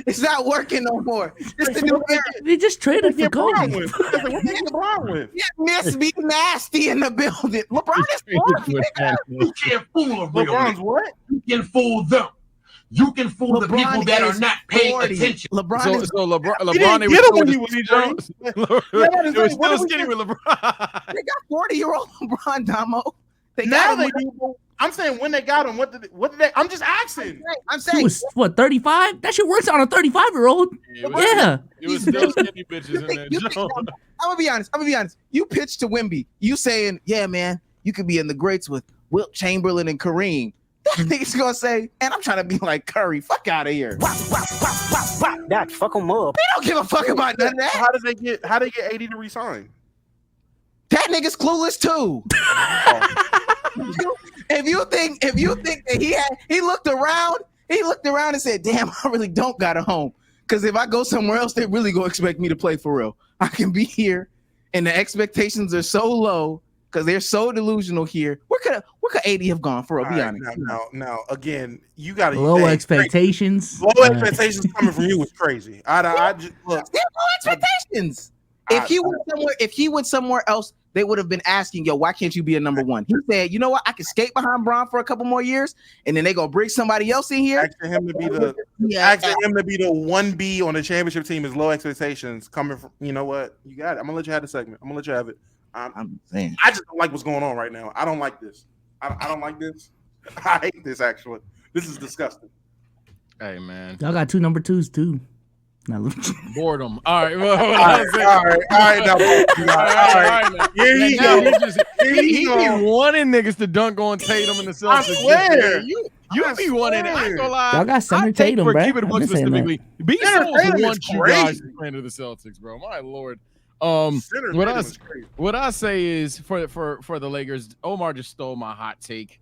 It's not working no more. It's the new era. They just traded for Kobe. What they get LeBron with? Yeah, Miss Be Nasty in the building. LeBron is 40. You can't fool a real LeBron's nigga. what? You can fool them. You can fool the people that are not paying 40. attention. LeBron is He was still He was still skinny with LeBron. They got 40-year-old LeBron, Damo. Now they do. I'm saying when they got him, what did they? I'm just asking. I'm He saying was what, 35? That shit works on a 35-year-old. Yeah. It was still skinny bitches in there. I'm gonna be honest. You pitched to Wemby. You saying, yeah, man, you could be in the greats with Wilt Chamberlain and Kareem. That nigga's gonna say, and I'm trying to be like Curry. Fuck out of here. That fuck him up. They don't give a fuck about none of that. How did they get AD to resign? That nigga's clueless too. If you think that he looked around and said, damn, I really don't got a home. Because if I go somewhere else, they really gonna expect me to play for real. I can be here and the expectations are so low because they're so delusional here. Where could AD have gone for real? Be honest. Now, again, you gotta Low expectations. Low expectations coming from you was crazy. I just look. Low expectations. If he went somewhere else, they would have been asking, yo, why can't you be a number one? He said, you know what? I can skate behind Bron for a couple more years, and then they gonna bring somebody else in here. Asking him to be the 1B on the championship team is low expectations coming from. You know what? You got it. I'm gonna let you have the segment. I'm gonna let you have it. I'm saying, I just don't like what's going on right now. I don't like this. I don't like this. I hate this. Actually, this is disgusting. Hey man, Y'all got 2 number 2s too. Boredom. All right. Well, all right. Now, he be wanting niggas to dunk on Tatum in the Celtics. I swear. You be wanting it. I ain't gonna lie. Y'all got Center Tatum, bro. Keep it specifically. BSOLZ wants you guys to play to the Celtics, bro. My lord. What I say is for the Lakers, Omar just stole my hot take.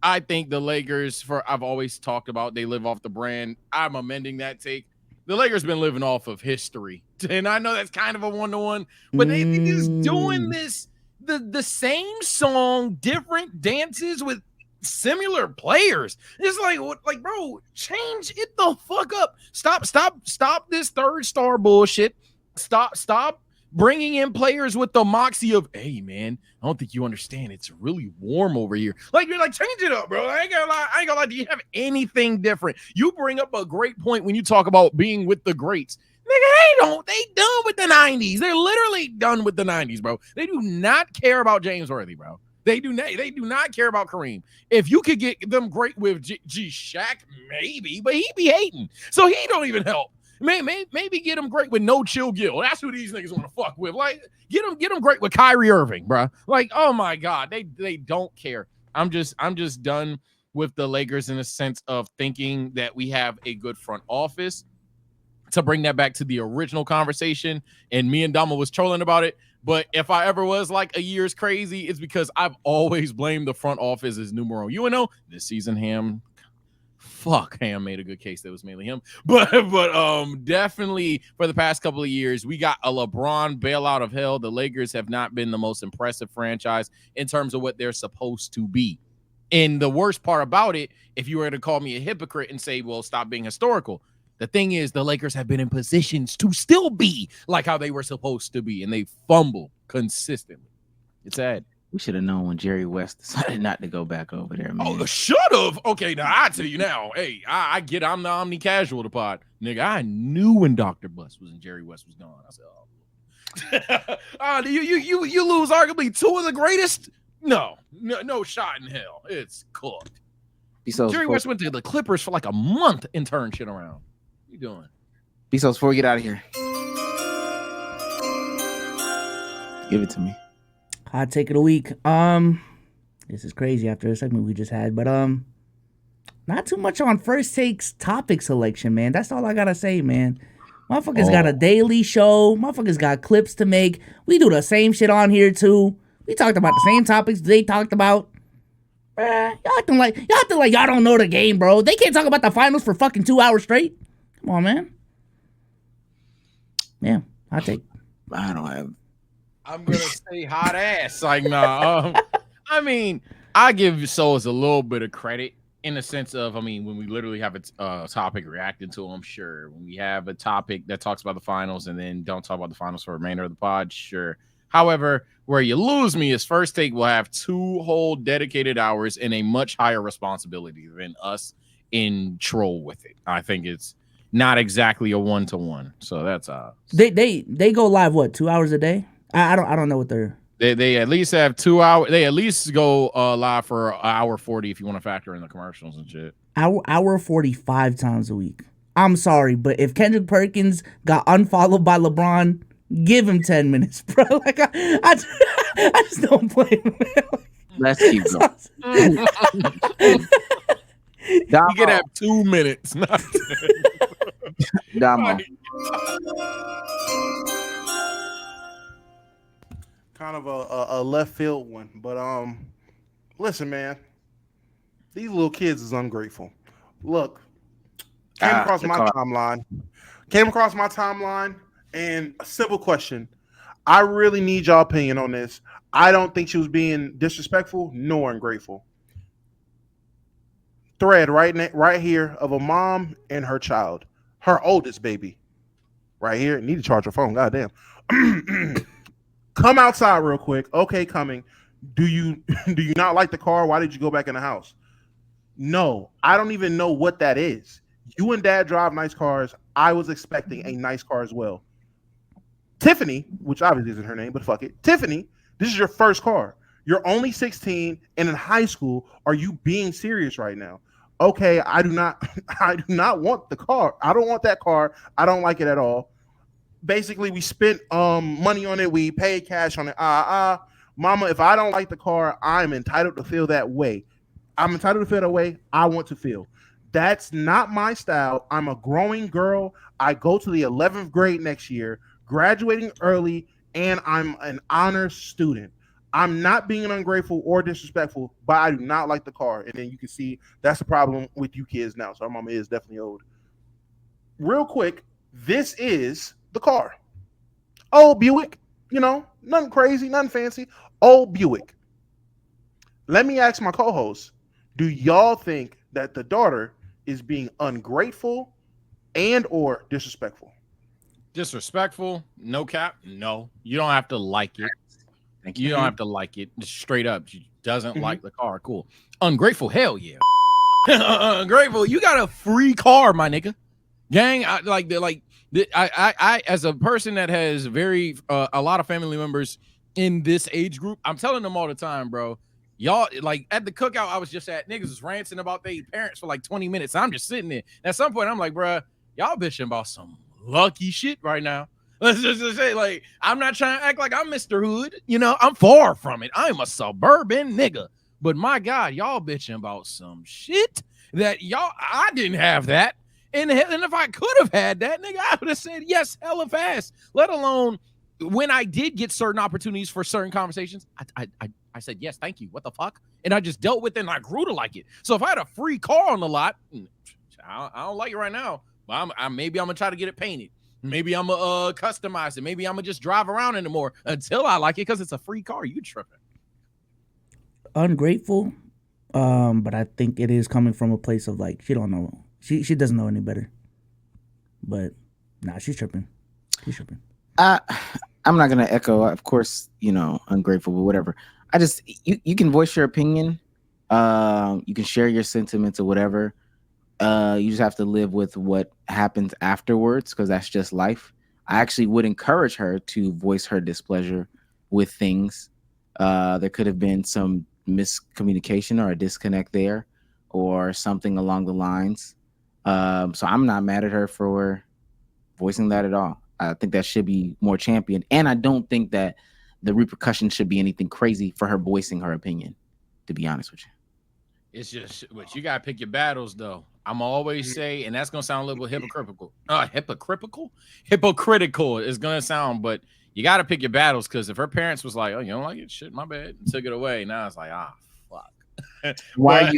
I think the Lakers, I've always talked about they live off the brand. I'm amending that take. The Lakers been living off of history, and I know that's kind of a one-to-one, but they just doing this the same song, different dances with similar players. It's like bro, change it the fuck up. Stop this third star bullshit. Stop bringing in players with the moxie of, hey man, I don't think you understand. It's really warm over here. Like, you're like, change it up, bro. I ain't gonna lie. Do you have anything different? You bring up a great point when you talk about being with the greats. Nigga, they done with the 90s. They're literally done with the 90s, bro. They do not care about James Worthy, bro. They do not care about Kareem. If you could get them great with Shaq, maybe, but he be hating. So he don't even help. Maybe get him great with no Chill Gill. That's who these niggas want to fuck with. Like, get him great with Kyrie Irving, bro. Like, oh my God, they don't care. I'm just done with the Lakers in a sense of thinking that we have a good front office. To bring that back to the original conversation, and me and Dama was trolling about it. But if I ever was like a year's crazy, it's because I've always blamed the front office as numero uno. This season, Ham made a good case that was mainly him. But definitely for the past couple of years, we got a LeBron bailout of hell. The Lakers have not been the most impressive franchise in terms of what they're supposed to be. And the worst part about it, if you were to call me a hypocrite and say, well, stop being historical, the thing is the Lakers have been in positions to still be like how they were supposed to be, and they fumble consistently. It's sad. We should have known when Jerry West decided not to go back over there, man. Oh, should have. Okay, now I tell you now. Hey, I get I'm the omni casual to pod. Nigga, I knew when Dr. Bus was and Jerry West was gone. I said, oh. You lose arguably 2 of the greatest? No shot in hell. It's cooked. Jerry West went to the Clippers for like a month and turned shit around. What you doing? BSOLZ, before we get out of here, give it to me. Hot take of the week. This is crazy after the segment we just had, but not too much on first takes topic selection, man. That's all I gotta say, man. Motherfuckers got a daily show. Motherfuckers got clips to make. We do the same shit on here too. We talked about the same topics they talked about. Y'all acting like y'all don't know the game, bro. They can't talk about the finals for fucking 2 hours straight. Come on, man. Yeah, hot take. I don't have. I'm gonna say hot ass. Like, nah. I mean, I give SOLZ a little bit of credit in the sense of, I mean, when we literally have a topic reacting to them, sure. When we have a topic that talks about the finals and then don't talk about the finals for the remainder of the pod, sure. However, where you lose me is first take will have 2 whole dedicated hours and a much higher responsibility than us in troll with it. I think it's not exactly a 1-to-1. So that's they go live what, 2 hours a day? I don't know what they at least have 2 hours. They at least go live for an hour 40 if you want to factor in the commercials and shit. Hour 45 times a week. I'm sorry, but if Kendrick Perkins got unfollowed by LeBron, give him 10 minutes, bro. Like I just don't blame him. Let's keep going. You can have 2 minutes, not 10. Damo. Kind of a left field one, but listen, man, these little kids is ungrateful. Look, came across my timeline, and a simple question. I really need y'all opinion on this. I don't think she was being disrespectful nor ungrateful. Thread right here of a mom and her child, her oldest baby, right here. Need to charge her phone. Goddamn. Come outside real quick. Okay, coming. Do you not like the car? Why did you go back in the house? No, I don't even know what that is. You and dad drive nice cars. I was expecting a nice car as well. Tiffany, which obviously isn't her name, but fuck it. Tiffany, this is your first car. You're only 16 and in high school. Are you being serious right now? Okay, I do not want the car. I don't want that car. I don't like it at all. Basically, we spent money on it. We paid cash on it. Mama, if I don't like the car, I'm entitled to feel that way. I'm entitled to feel that way. I want to feel. That's not my style. I'm a growing girl. I go to the 11th grade next year, graduating early, and I'm an honor student. I'm not being ungrateful or disrespectful, but I do not like the car. And then you can see that's the problem with you kids now. So our mama is definitely old. Real quick, this is the car. Old Buick, nothing crazy, nothing fancy. Old Buick. Let me ask my co-hosts, do y'all think that the daughter is being ungrateful and or disrespectful? Disrespectful, no cap, no. You don't have to like it. You don't have to like it. Just straight up. She doesn't like the car. Cool. Ungrateful, hell yeah. Ungrateful. You got a free car, my nigga. Gang, I as a person that has a lot of family members in this age group, I'm telling them all the time, bro. Y'all, like at the cookout I was just at, niggas was ranting about their parents for like 20 minutes. I'm just sitting there. At some point, I'm like, bro, y'all bitching about some lucky shit right now. Let's just say, like, I'm not trying to act like I'm Mr. Hood. I'm far from it. I'm a suburban nigga. But my God, y'all bitching about some shit that I didn't have that. And if I could have had that, nigga, I would have said yes hella fast. Let alone when I did get certain opportunities for certain conversations, I said, yes, thank you. What the fuck? And I just dealt with it and I grew to like it. So if I had a free car on the lot, I don't like it right now, but maybe I'm going to try to get it painted. Maybe I'm going to customize it. Maybe I'm going to just drive around in it more until I like it because it's a free car. You tripping. Ungrateful, but I think it is coming from a place of like, she don't know. She doesn't know any better. But, nah, she's tripping. She's tripping. I'm not going to echo, of course, ungrateful, but whatever. You can voice your opinion. You can share your sentiments or whatever. You just have to live with what happens afterwards because that's just life. I actually would encourage her to voice her displeasure with things. There could have been some miscommunication or a disconnect there or something along the lines. So I'm not mad at her for voicing that at all. I think that should be more championed. And I don't think that the repercussions should be anything crazy for her voicing her opinion, to be honest with you. It's just, but you got to pick your battles, though. I'm always say, and that's going to sound a little bit hypocritical. Hypocritical is going to sound, but you got to pick your battles because if her parents was like, oh, you don't like it? Shit, my bad. And took it away. Now it's like, fuck. But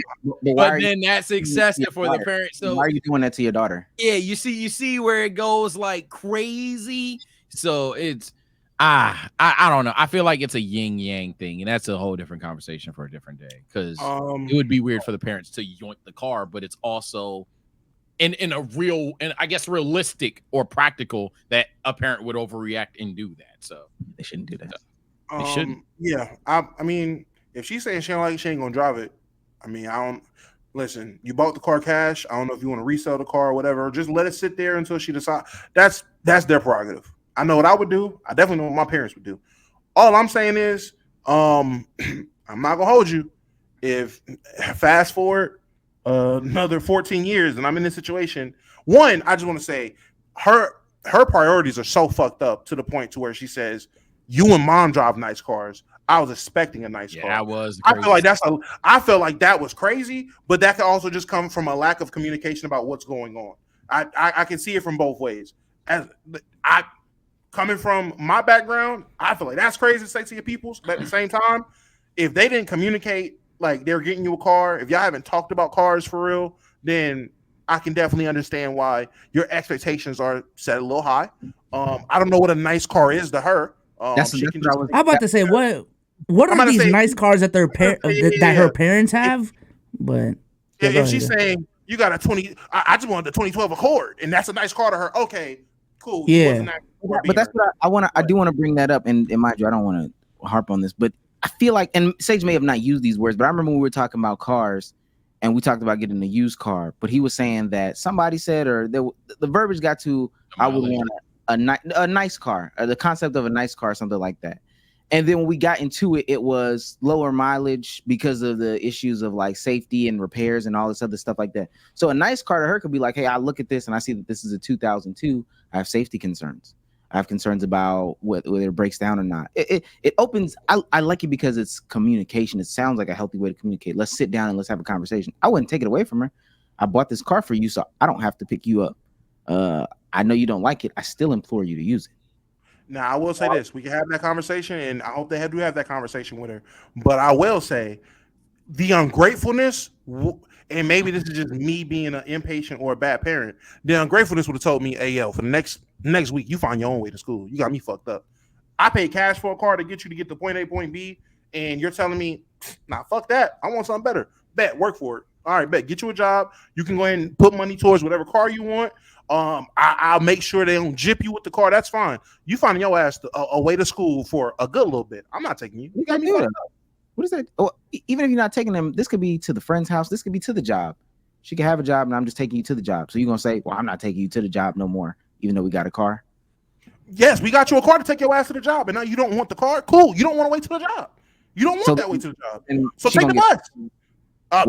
then that's excessive for the parents. So why are you doing that to your daughter? Yeah, you see where it goes like crazy. So it's I don't know. I feel like it's a yin yang thing, and that's a whole different conversation for a different day. Because it would be weird for the parents to yoink the car, but it's also in a real and I guess realistic or practical that a parent would overreact and do that. So they shouldn't do that. They shouldn't. Yeah, I mean, if she's saying she don't like it, she ain't gonna drive it. I mean, I don't listen. You bought the car cash. I don't know if you want to resell the car or whatever. Just let it sit there until she decides. That's their prerogative. I know what I would do. I definitely know what my parents would do. All I'm saying is, I'm not gonna hold you. If fast forward another 14 years and I'm in this situation, one, I just want to say her priorities are so fucked up to the point to where she says, "You and mom drive nice cars. I was expecting a nice car." That was. I feel like I felt like that was crazy, but that could also just come from a lack of communication about what's going on. I can see it from both ways. Coming from my background, I feel like that's crazy to say to your peoples. But at the same time, if they didn't communicate, like they're getting you a car, if y'all haven't talked about cars for real, then I can definitely understand why your expectations are set a little high. I don't know what a nice car is to her. I'm about to say what are these nice cars that that her parents have? But if she's saying you got a 20, I just wanted the 2012 Accord, and that's a nice car to her. Okay, Cool. He Yeah. wasn't asking for a But that's beater. what I do want to bring that up, and mind you, I don't want to harp on this, but I feel like, and Sage may have not used these words, but I remember when we were talking about cars, and we talked about getting a used car, but he was saying that somebody said, or the verbiage got to, I would want a nice car, or the concept of a nice car, something like that. And then when we got into it, it was lower mileage because of the issues of like safety and repairs and all this other stuff like that. So a nice car to her could be like, hey, I look at this and I see that this is a 2002. I have safety concerns. I have concerns about whether it breaks down or not. It opens. I like it because it's communication. It sounds like a healthy way to communicate. Let's sit down and let's have a conversation. I wouldn't take it away from her. I bought this car for you, so I don't have to pick you up. I know you don't like it. I still implore you to use it. Now, I will say this. We can have that conversation, and I hope they do have that conversation with her. But I will say the ungratefulness, and maybe this is just me being an impatient or a bad parent, the ungratefulness would have told me, hey, yo, for the next week, you find your own way to school. You got me fucked up. I paid cash for a car to get you to get to point A, point B, and you're telling me, nah, fuck that. I want something better. Bet, work for it. All right, bet, get you a job. You can go ahead and put money towards whatever car you want. I'll make sure they don't jip you with the car. That's fine. You finding your ass a way to school for a good little bit. I'm not taking you. You gotta do that. What is that? Oh, even if you're not taking them, this could be to the friend's house. This could be to the job. She could have a job, and I'm just taking you to the job. So you're gonna say, well, I'm not taking you to the job no more, even though we got a car. Yes, we got you a car to take your ass to the job, and now you don't want the car. Cool. You don't want to wait to the job. You don't want that way to the job. So take the bus.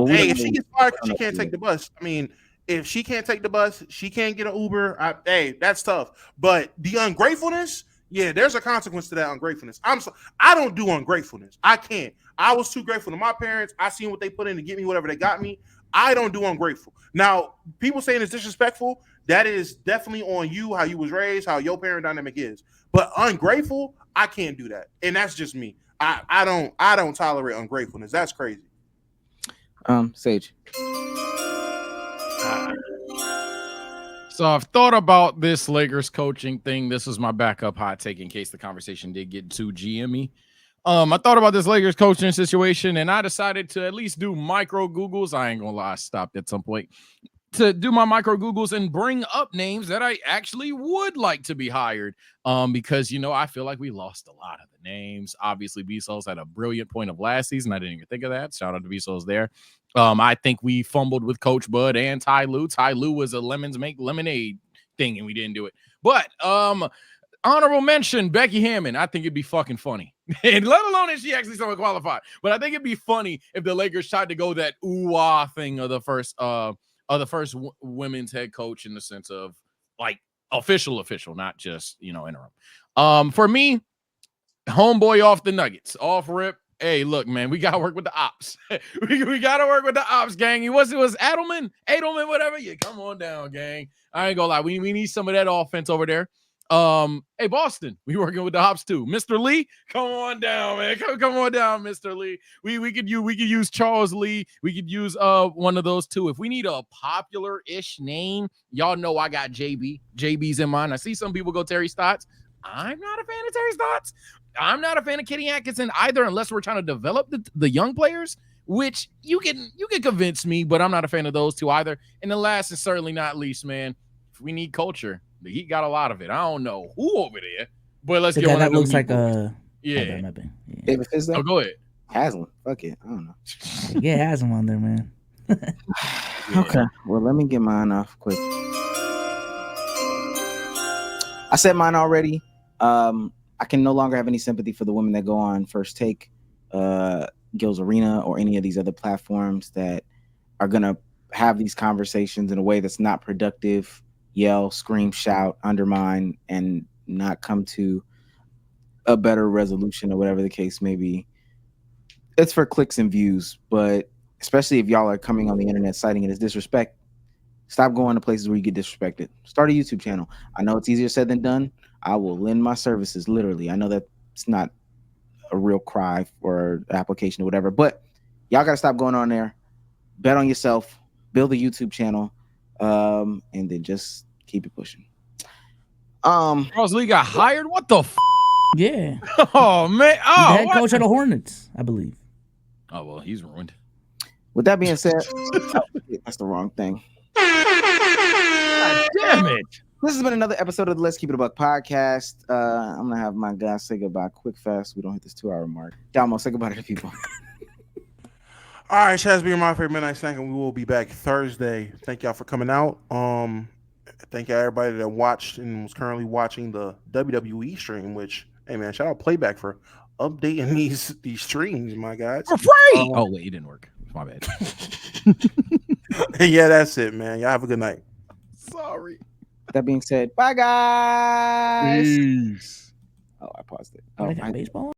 Hey, if she gets fired, she can't take the bus. I mean, if she can't take the bus, she can't get an Uber. Hey, that's tough. But the ungratefulness, yeah, there's a consequence to that ungratefulness. I don't do ungratefulness. I can't. I was too grateful to my parents. I seen what they put in to get me whatever they got me. I don't do ungrateful. Now, people saying it's disrespectful, that is definitely on you, how you was raised, how your parent dynamic is. But ungrateful, I can't do that. And that's just me. I don't tolerate ungratefulness. That's crazy. Sage. So I've thought about this Lakers coaching thing. This is my backup hot take in case the conversation did get too GME. I thought about this Lakers coaching situation, and I decided to at least do micro Googles. I ain't gonna lie, I stopped at some point to do my micro Googles and bring up names that I actually would like to be hired. Because, you know, I feel like we lost a lot of the names. Obviously, BSOLZ had a brilliant point of last season. I didn't even think of that. Shout out to BSOLZ there. I think we fumbled with Coach Bud and Ty Lue. Ty Lue was a lemons make lemonade thing, and we didn't do it. But honorable mention, Becky Hammond. I think it'd be fucking funny. And let alone if she actually somewhat qualified. But I think it'd be funny if the Lakers tried to go that ooh-ah thing of the first women's head coach in the sense of like official, not just, you know, interim. For me, homeboy off the Nuggets, off rip. Hey, look, man, we got to work with the ops. we got to work with the ops, gang. It was Edelman, whatever. Yeah, come on down, gang. I ain't gonna lie. We need some of that offense over there. Hey, Boston, we working with the ops too. Mr. Lee, come on down, man. Come on down, Mr. Lee. We could use Charles Lee. We could use one of those two. If we need a popular-ish name, y'all know I got JB. JB's in mind. I see some people go Terry Stotts. I'm not a fan of Terry Stotts. I'm not a fan of Kenny Atkinson either, unless we're trying to develop the young players, which you can convince me, but I'm not a fan of those two either. And the last and certainly not least, man, if we need culture, the Heat got a lot of it. I don't know who over there, but let's get one that of them. Looks like a yeah. David Fizdale? Oh, go ahead. Haslam. Fuck it. I don't know. Yeah, Haslam on there, man. Okay. Well, let me get mine off quick. I said mine already. I can no longer have any sympathy for the women that go on First Take, Gil's Arena, or any of these other platforms that are going to have these conversations in a way that's not productive, yell, scream, shout, undermine, and not come to a better resolution or whatever the case may be. It's for clicks and views, but especially if y'all are coming on the internet citing it as disrespect, stop going to places where you get disrespected. Start a YouTube channel. I know it's easier said than done. I will lend my services, literally. I know that it's not a real cry for application or whatever, but y'all got to stop going on there. Bet on yourself. Build a YouTube channel, and then just keep it pushing. Charles Lee got hired? What the f? Yeah. Oh, man. He's Oh, the head coach of the Hornets, I believe. Oh, well, he's ruined. With that being said, that's the wrong thing. God damn it. This has been another episode of the Let's Keep It a Buck podcast. I'm gonna have my guys say goodbye quick, fast. We don't hit this 2-hour mark. Damo, say goodbye to the people. All right, Chaz, being my favorite midnight snack, and we will be back Thursday. Thank y'all for coming out. Thank y'all everybody that watched and was currently watching the WWE stream. Which, hey man, shout out Playback for updating these streams, my guys. For free. Oh wait, it didn't work. My bad. Yeah, that's it, man. Y'all have a good night. Sorry. That being said, bye guys. Peace. Oh, I paused it. Oh, Oh, they got baseball.